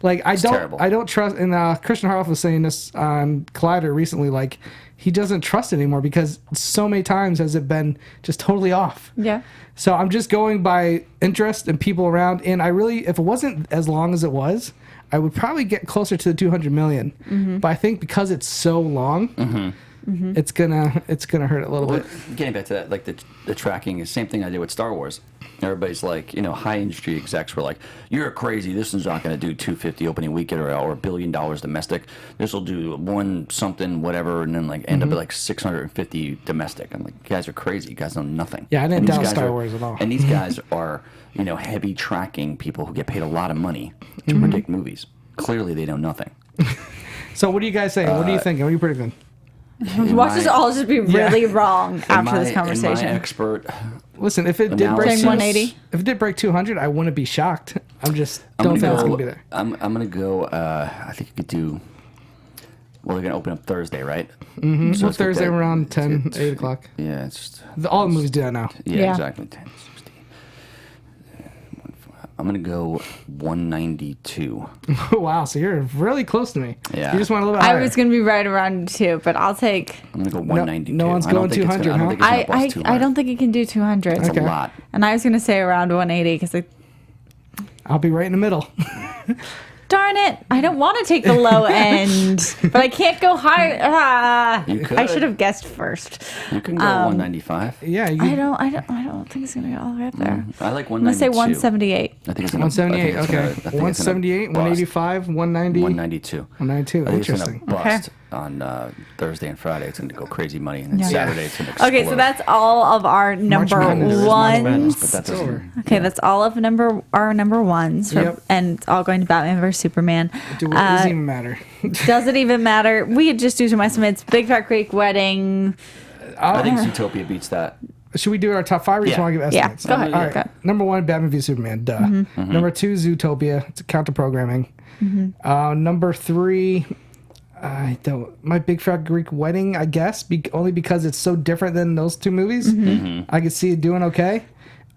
Like I terrible. don't trust. And Kristian Harloff was saying this on Collider recently. Like he doesn't trust it anymore because so many times has it been just totally off. Yeah. So I'm just going by interest and people around. And if it wasn't as long as it was, I would probably get closer to the 200 million. But I think because it's so long. It's gonna hurt a little bit. Getting back to that, like the tracking is the same thing I did with Star Wars. Everybody's like, high industry execs were like, "You're crazy. This is not going to do 250 opening weekend or $1 billion domestic. This will do one something whatever, and then end up at like 650 domestic." I'm like, "You guys are crazy. You guys know nothing." Yeah, I didn't doubt Star Wars at all. And these guys are heavy tracking people who get paid a lot of money to predict movies. Clearly, they know nothing. So what do you guys say? What are you thinking? What are you predicting? Watch us all just be really wrong after this conversation. My expert. Listen, if it did break analysis- 180? if it did break 200, I wouldn't be shocked. Don't think it's gonna be there. I'm gonna go. I think you could do. Well, they're gonna open up Thursday, right? So Thursday around 10, 8 o'clock. Yeah, it's All the movies do that now. Yeah. exactly. 10, 60. I'm gonna go 192. Wow, so you're really close to me. Yeah. You just want a little bit I higher. was going to be right around 2, but I'll take... I'm gonna go 192. no one's I don't going think it's 200, gonna- I don't huh? think it's gonna bust 200. I don't think it can do 200. That's Okay. a lot. And I was going to say around 180 because I'll be right in the middle. darn it, I don't want to take the low end, but I can't go higher. You could. I should have guessed first. You can go 195. Yeah, you I don't think it's going to go all the way up there. I like I'm going to say 192. 178. I think it's gonna, 178. I think it's Okay, gonna- I think it's gonna 178, bust. 185, 190, 192. 192. I think it's Interesting. gonna bust on Thursday and Friday. It's gonna go crazy money, and then Yeah. Saturday it's gonna explode. Okay, so that's all of our number Madness. There is March Madness, ones. but that doesn't. Okay, that's all of our number ones, Yep. and it's all going to Batman vs Superman. It doesn't even matter. Does it even matter? We could just do some estimates. Big Fat Creek Wedding. I think Zootopia beats that. Should we do our top 5 or just Yeah. want to give Yeah, estimates? go ahead. All right. Go. Number 1, Batman v Superman. Duh. Number 2, Zootopia. It's counter programming. Number 3, my Big Fat Greek Wedding, I guess, only because it's so different than those two movies. I could see it doing okay.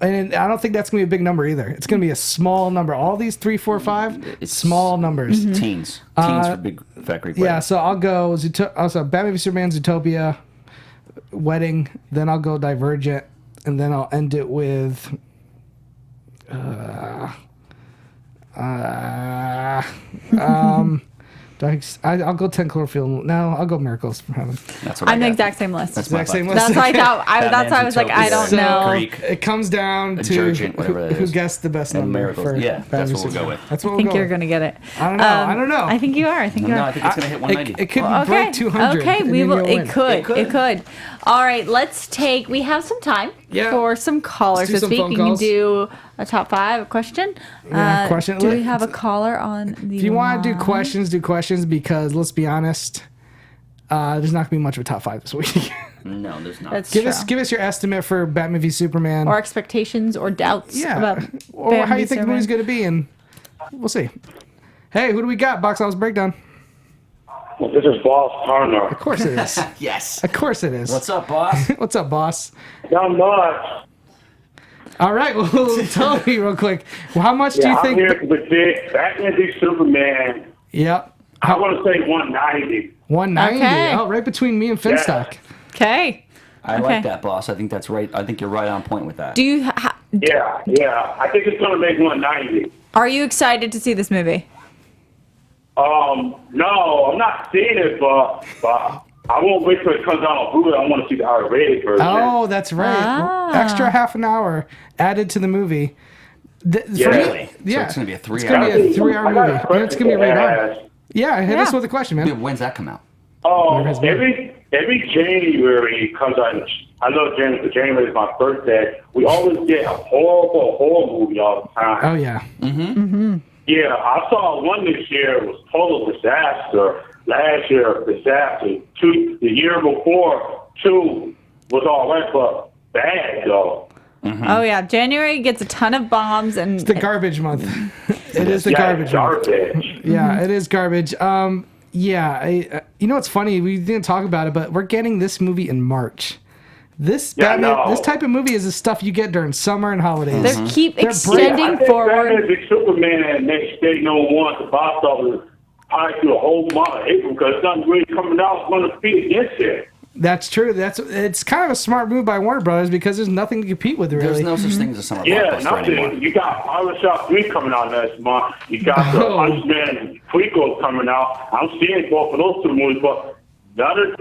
And I don't think that's going to be a big number either. It's going to be a small number. All these 3, 4, 5, It's small numbers. Teens for Big Fat Greek Yeah, Wedding. so I'll go also Batman v Superman, Zootopia, Wedding. Then I'll go Divergent, and then I'll end it with. I'll go 10 Cloverfield. No, I'll go Miracles from Heaven. That's what I I'm the got. exact same list. That's my Exact same five. list. That's why I thought. That's Batman, why I was like, I don't Zootopia, know. Greek. It comes down to Divergent, whatever that who is. guessed the best And number Miracles. for Yeah, Batman that's v what we'll go Superman. with. That's I what think we'll you're go gonna get it. I don't know. I don't know. I think you are. I think you No, are. I think it's gonna hit 190. It could Okay. break 200. Okay, and we then will. you'll It win. could. It could. All right, let's take. We have some time Yeah. for some callers Let's do this some week. phone We can calls. do a top 5, a question. Yeah, question. Do we have a caller on the? If you want to do line? questions, do questions because let's be honest, there's not gonna be much of a top 5 this week. No, there's not. That's give true. us your estimate for Batman v Superman, Or expectations or doubts about or Batman how v you think the Superman. movie's gonna be, and we'll see. Hey, who do we got? Box office breakdown. Well, this is Boss Turner. Of course it is. Yes. Of course it is. What's up, boss? What's up, boss? Not much. All right, well, tell me real quick. Well, how much do you I'm think? here with this Batman v Superman. Yep. I want to say 190. 190. Okay. Oh, right between me and Finstock. Okay. I like that, boss. I think that's right. I think you're right on point with that. Do you Yeah. I think it's going to make 190. are you excited to see this movie? No, I'm not seeing it, but I won't wait till it comes out on Hulu. I want to see the R-rated version. Oh, that's right. Ah. Extra half an hour added to the movie. Really? Yeah. So it's going to be a 3 It's hour. going to be a 3 hour I got a movie. And question it's going to be to rated R. ask. Yeah, hit us Yeah. with a question, man. When's that come out? Every January comes out. I love January, but January is my birthday. We always get a horror movie all the time. Oh, yeah. Yeah, I saw one this year. It was total disaster. Last year, disaster. The year before, 2 was all right, but bad though. Oh yeah, January gets a ton of bombs and It's the garbage month. It is the garbage month. Garbage. Yeah, it is garbage. Yeah, you know what's funny? We didn't talk about it, but we're getting this movie in March. This Yeah, I Batman, know. this type of movie is the stuff you get during summer and holidays. they keep They're I extending think forward. Batman v Superman next day #1 the box office probably through a whole month of April because nothing really coming out on the feet against it. That's true. It's kind of a smart move by Warner Brothers because there's nothing to compete with, really. There's no such thing as a summer Yeah, blockbuster anymore. nothing. You got Barbershop 3 coming out next month. You got the Oh. Huntsman prequel coming out. I'm seeing both of those 2 movies, but none of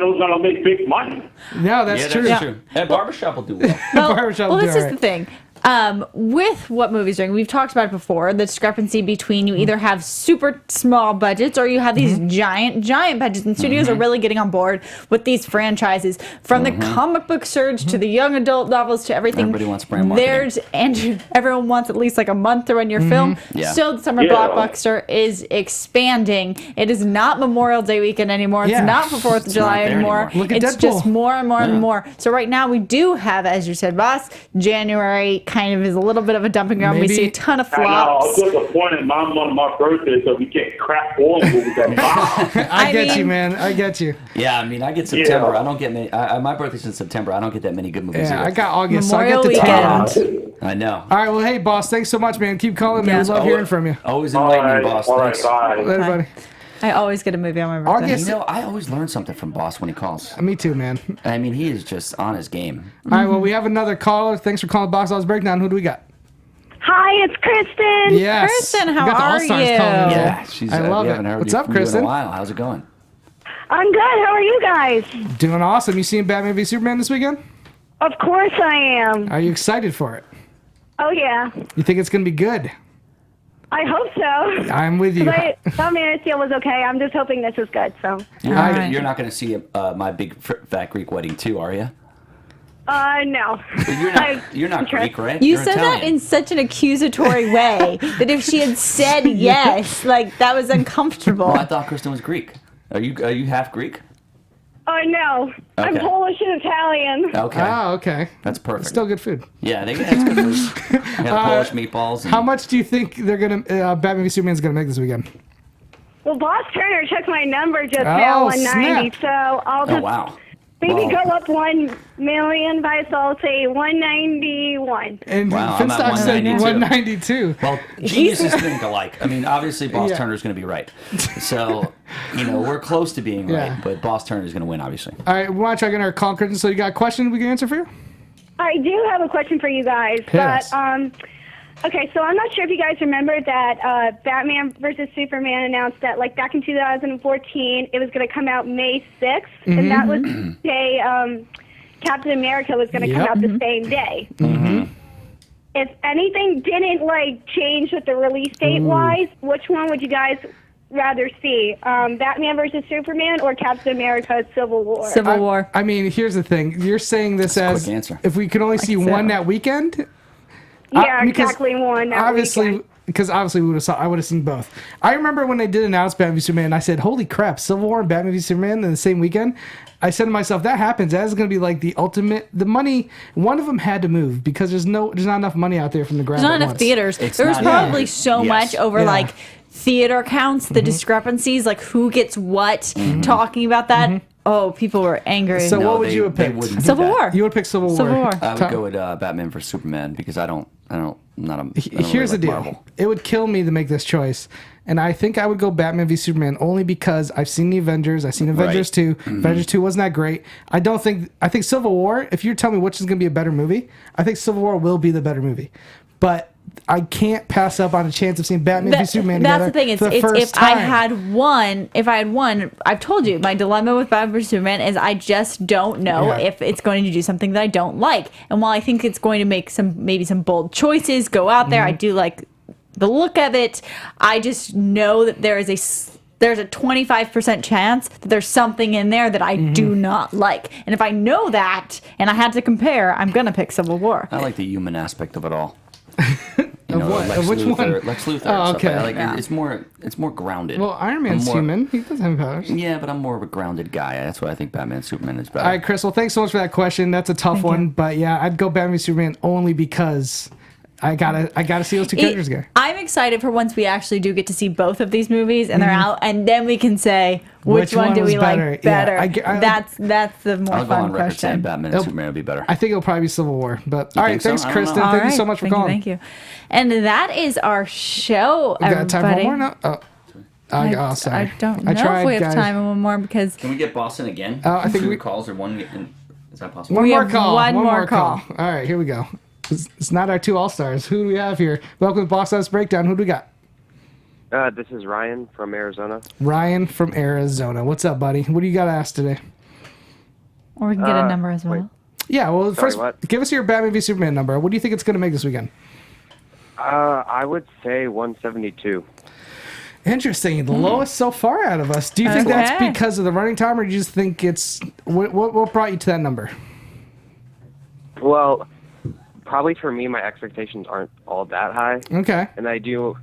those gonna make big money. No, that's true. That's true. And Barbershop will do well. Barbershop Well, will this do is all the right. thing. With what movies are doing, we've talked about it before, the discrepancy between you either have super small budgets or you have these giant budgets, and studios are really getting on board with these franchises. From the comic book surge to the young adult novels to everything. Everybody wants brand marketing. And everyone wants at least like a month to run your film. Yeah. So the summer Yeah. blockbuster is expanding. It is not Memorial Day weekend anymore. It's Yeah. not for 4th of July not there anymore. anymore. Look at It's Deadpool. just more and more and more. So right now we do have, as you said, boss, January kind of is a little bit of a dumping ground. We Maybe- see a ton of I know. I flops. was disappointed. Mine on my birthday, so we get crap horror movies that bomb. I get you, mean- man. I get you. Yeah, I mean, I get September. Yeah. I don't get many. My birthday's in September. I don't get that many good movies. Yeah, either. I got August, Memorial so I get the weekend. top. I know. All right, well, hey, boss, thanks so much, man. Keep calling me. We love hearing from you. Always All enlightening, right, boss. all right, Thanks. bye. Later, buddy. I always get a movie on my birthday. August. You know, I always learn something from boss when he calls. Me too, man. I mean, he is just on his game. All right, well, we have another caller. Thanks for calling Box Office Breakdown. Who do we got? Hi, it's Kristen. Yes. Kristen, how We got the are All-Stars you? calling in. Yeah, she's. I love we it. haven't heard What's you up, from you in Kristen? a while. How's it going? I'm good. How are you guys? Doing awesome. You seen Batman v Superman this weekend? Of course I am. Are you excited for it? Oh, yeah. You think it's going to be good? I hope so. I'm with you. Thought Man of Steel was okay. I'm just hoping this is good, so. You're not going to see My Big Fat Greek Wedding too, are you? No. You're not Greek, right? You You're said that Italian. in such an accusatory way that if she had said yes, like that was uncomfortable. Oh, I thought Kristen was Greek. Are you half Greek? No. I'm Okay. Polish and Italian. Okay. Oh, okay. That's perfect. Still good food. Yeah, that's good food. We have Polish meatballs. And How much do you think they're going to Batman v Superman's going to make this weekend? Well, Boss Turner took my number just now, 190, snap. so I'll Oh just wow. maybe Wow. go up 1 million by, so I'll say 191. And Wow, I'm at Finstock said 192. 192. Well, geniuses think alike. I mean, obviously, Boss Yeah. Turner's going to be right. So, we're close to being Yeah. right, but Boss Turner's going to win, obviously. All right, we want to try getting our call, Kristen. So you got a question we can answer for you? I do have a question for you guys, Yes. but okay, so I'm not sure if you guys remember that Batman versus Superman announced that like back in 2014 it was going to come out May 6th, and that was the day Captain America was going to come Yep. out the same day. If anything didn't like change with the release date wise, which one would you guys rather see? Batman versus Superman or Captain America Civil War? Civil War. I mean, here's the thing. You're saying this That's a as quick answer. if we could only see so. one that weekend? Yeah, because exactly one. That Obviously, weekend. because obviously I would have seen both. I remember when they did announce Batman v Superman, I said, "Holy crap, Civil War and Batman v Superman in the same weekend." I said to myself, "That happens. That is going to be like the ultimate." The money, one of them had to move because there's not enough money out there from the ground. There's not enough theaters. There was probably so much over like theater counts, the discrepancies, like who gets what. Talking about that. Oh, people were angry. So what would you have picked? Civil War. You would pick Civil War. I would go with Batman vs Superman because I don't Here's the deal. Marvel. It would kill me to make this choice. And I think I would go Batman v Superman only because I've seen the Avengers. I've seen Avengers 2. Avengers 2 wasn't that great. I think Civil War, if you're telling me which is going to be a better movie, I think Civil War will be the better movie. But I can't pass up on a chance of seeing Batman v Superman together. That's the thing. If I had one, I've told you my dilemma with Batman v Superman is I just don't know if it's going to do something that I don't like. And while I think it's going to make maybe some bold choices, go out there, I do like the look of it. I just know that there's a 25% chance that there's something in there that I do not like. And if I know that and I had to compare, I'm gonna pick Civil War. I like the human aspect of it all. Of which one? Lex Luthor. Oh, okay. It's more grounded. Well, Iron Man's human. He doesn't have powers. Yeah, but I'm more of a grounded guy. That's why I think Batman Superman is better. All right, Chris. Well, thanks so much for that question. That's a tough one, but yeah, I'd go Batman v Superman only because I gotta see those two characters again. I'm excited for once we actually do get to see both of these movies and they're out, and then we can say which one do we like better. Yeah, that's the more I'll fun go on record question. saying Batman and Superman would be better. I think it'll probably be Civil War. But all right, thanks, so? Kristen. All Thank right, you so much for calling. Thank you. And that is our show. We got time for everybody. one more now? Oh, sorry. I don't know tried, if we have guys. time for one more because Can we get Boston again? I think two we- calls or one. Is that possible? One We more have call. one more call. All right, here we go. It's not our two All-Stars. Who do we have here? Welcome to Box Office Breakdown. Who do we got? This is Ryan from Arizona. Ryan from Arizona. What's up, buddy? What do you got to ask today? or we can get a number as well. wait. Yeah, well, Sorry, first, what? give us your Batman v Superman number. What do you think it's going to make this weekend? I would say 172. Interesting. The lowest so far out of us. Do you think that's Okay. because of the running time, or do you just think it's... What brought you to that number? Well, probably for me, my expectations aren't all that high. Okay. And I do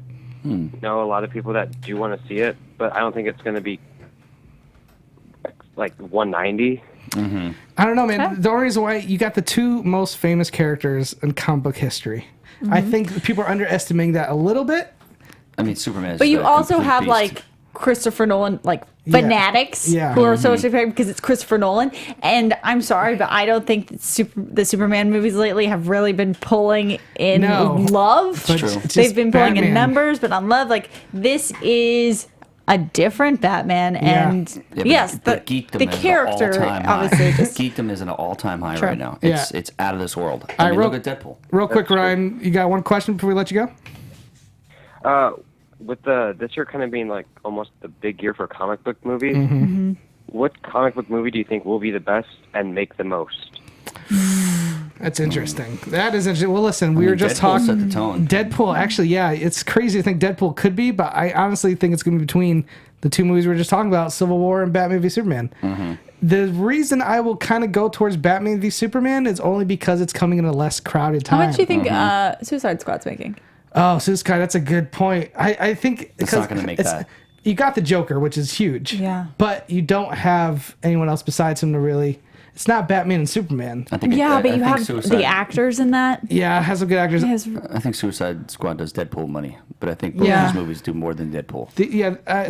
know a lot of people that do want to see it, but I don't think it's going to be like 190. Mm-hmm. I don't know, man. The only reason why you got the two most famous characters in comic book history. I think people are underestimating that a little bit. I mean, Superman is But you a also complete have beast. like Christopher Nolan, like fanatics who are so favorite because it's Christopher Nolan. And I'm sorry, but I don't think that the Superman movies lately have really been pulling in love. But it's just They've been pulling in Batman. numbers, but on love. Like this is a different Batman, and Yeah, but- yes, but the geekdom is character an all-time high. obviously just Geekdom is an all-time high Sure. right now. Yeah. It's out of this world. All I right, mean, look at Deadpool. Real quick, Ryan, you got one question before we let you go? With this year kind of being like almost the big year for comic book movies, what comic book movie do you think will be the best and make the most? That's interesting. That is interesting. Well, listen, we I were mean, just Deadpool talking. set the tone. Deadpool, actually, yeah, it's crazy to think Deadpool could be, but I honestly think it's going to be between the two movies we were just talking about, Civil War and Batman v Superman. The reason I will kind of go towards Batman v Superman is only because it's coming in a less crowded time. How much do you think Suicide Squad's making? Oh, Suicide, that's a good point. I think It's not gonna make that. You got the Joker, which is huge. Yeah. But you don't have anyone else besides him to really... It's not Batman and Superman. I think Yeah, but you think have Suicide, the actors in that. Yeah, it has some good actors. I think Suicide Squad does Deadpool money, but I think both Yeah. these movies do more than Deadpool.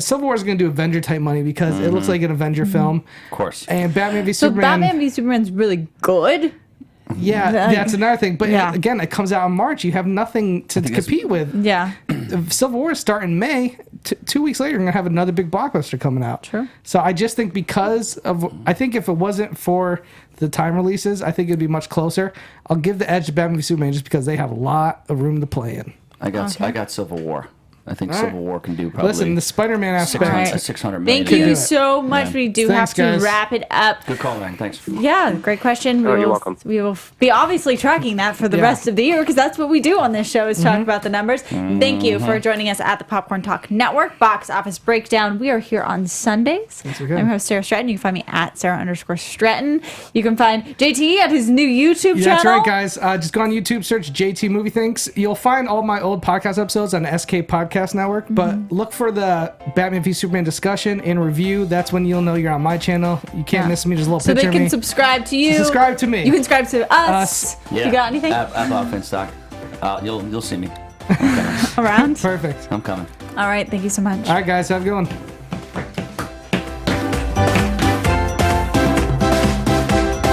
Civil War is going to do Avenger type money because it looks like an Avenger film. Of course. And Batman v So Superman. Batman v Superman's really good. Yeah, that's another thing. But Yeah. again, it comes out in March. You have nothing to compete with. Yeah. Civil War is starting in May. 2 weeks later, you're going to have another big blockbuster coming out. True. So I just think I think if it wasn't for the time releases, I think it'd be much closer. I'll give the edge to Batman v Superman just because they have a lot of room to play in. I got Civil War. I think Civil War can do probably. Listen, the Spider-Man aspect. 600 million. Thank you so much. We do Thanks, have to guys. wrap it up. Good call, man. Thanks. Yeah, great question. You're welcome. We will be obviously tracking that for the rest of the year because that's what we do on this show is talk about the numbers. Thank you for joining us at the Popcorn Talk Network Box Office Breakdown. We are here on Sundays. I'm your host, Sarah Stretton. You can find me at Sarah_Stretton. You can find JT at his new YouTube channel. That's right, guys. Just go on YouTube, search JT Movie Thinks. You'll find all my old podcast episodes on the SK Podcast Network, but look for the Batman v Superman discussion and review. That's when you'll know you're on my channel. You can't miss me. There's a little so picture of they me. can subscribe to you. So subscribe to me. You can subscribe to us. Yeah. You got anything? App off Finstock. You'll see me. Around? Perfect. I'm coming. All right. Thank you so much. All right, guys. Have a good one.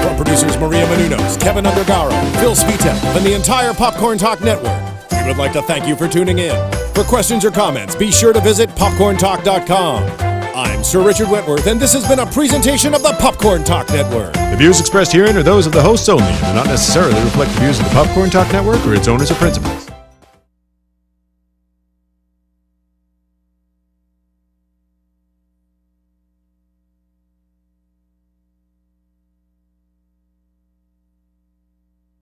From producers Maria Menounos, Kevin Undergaro, Phil Svitek, and the entire Popcorn Talk Network, we would like to thank you for tuning in. For questions or comments, be sure to visit popcorntalk.com. I'm Sir Richard Wentworth, and this has been a presentation of the Popcorn Talk Network. The views expressed herein are those of the hosts only and do not necessarily reflect the views of the Popcorn Talk Network or its owners or principals.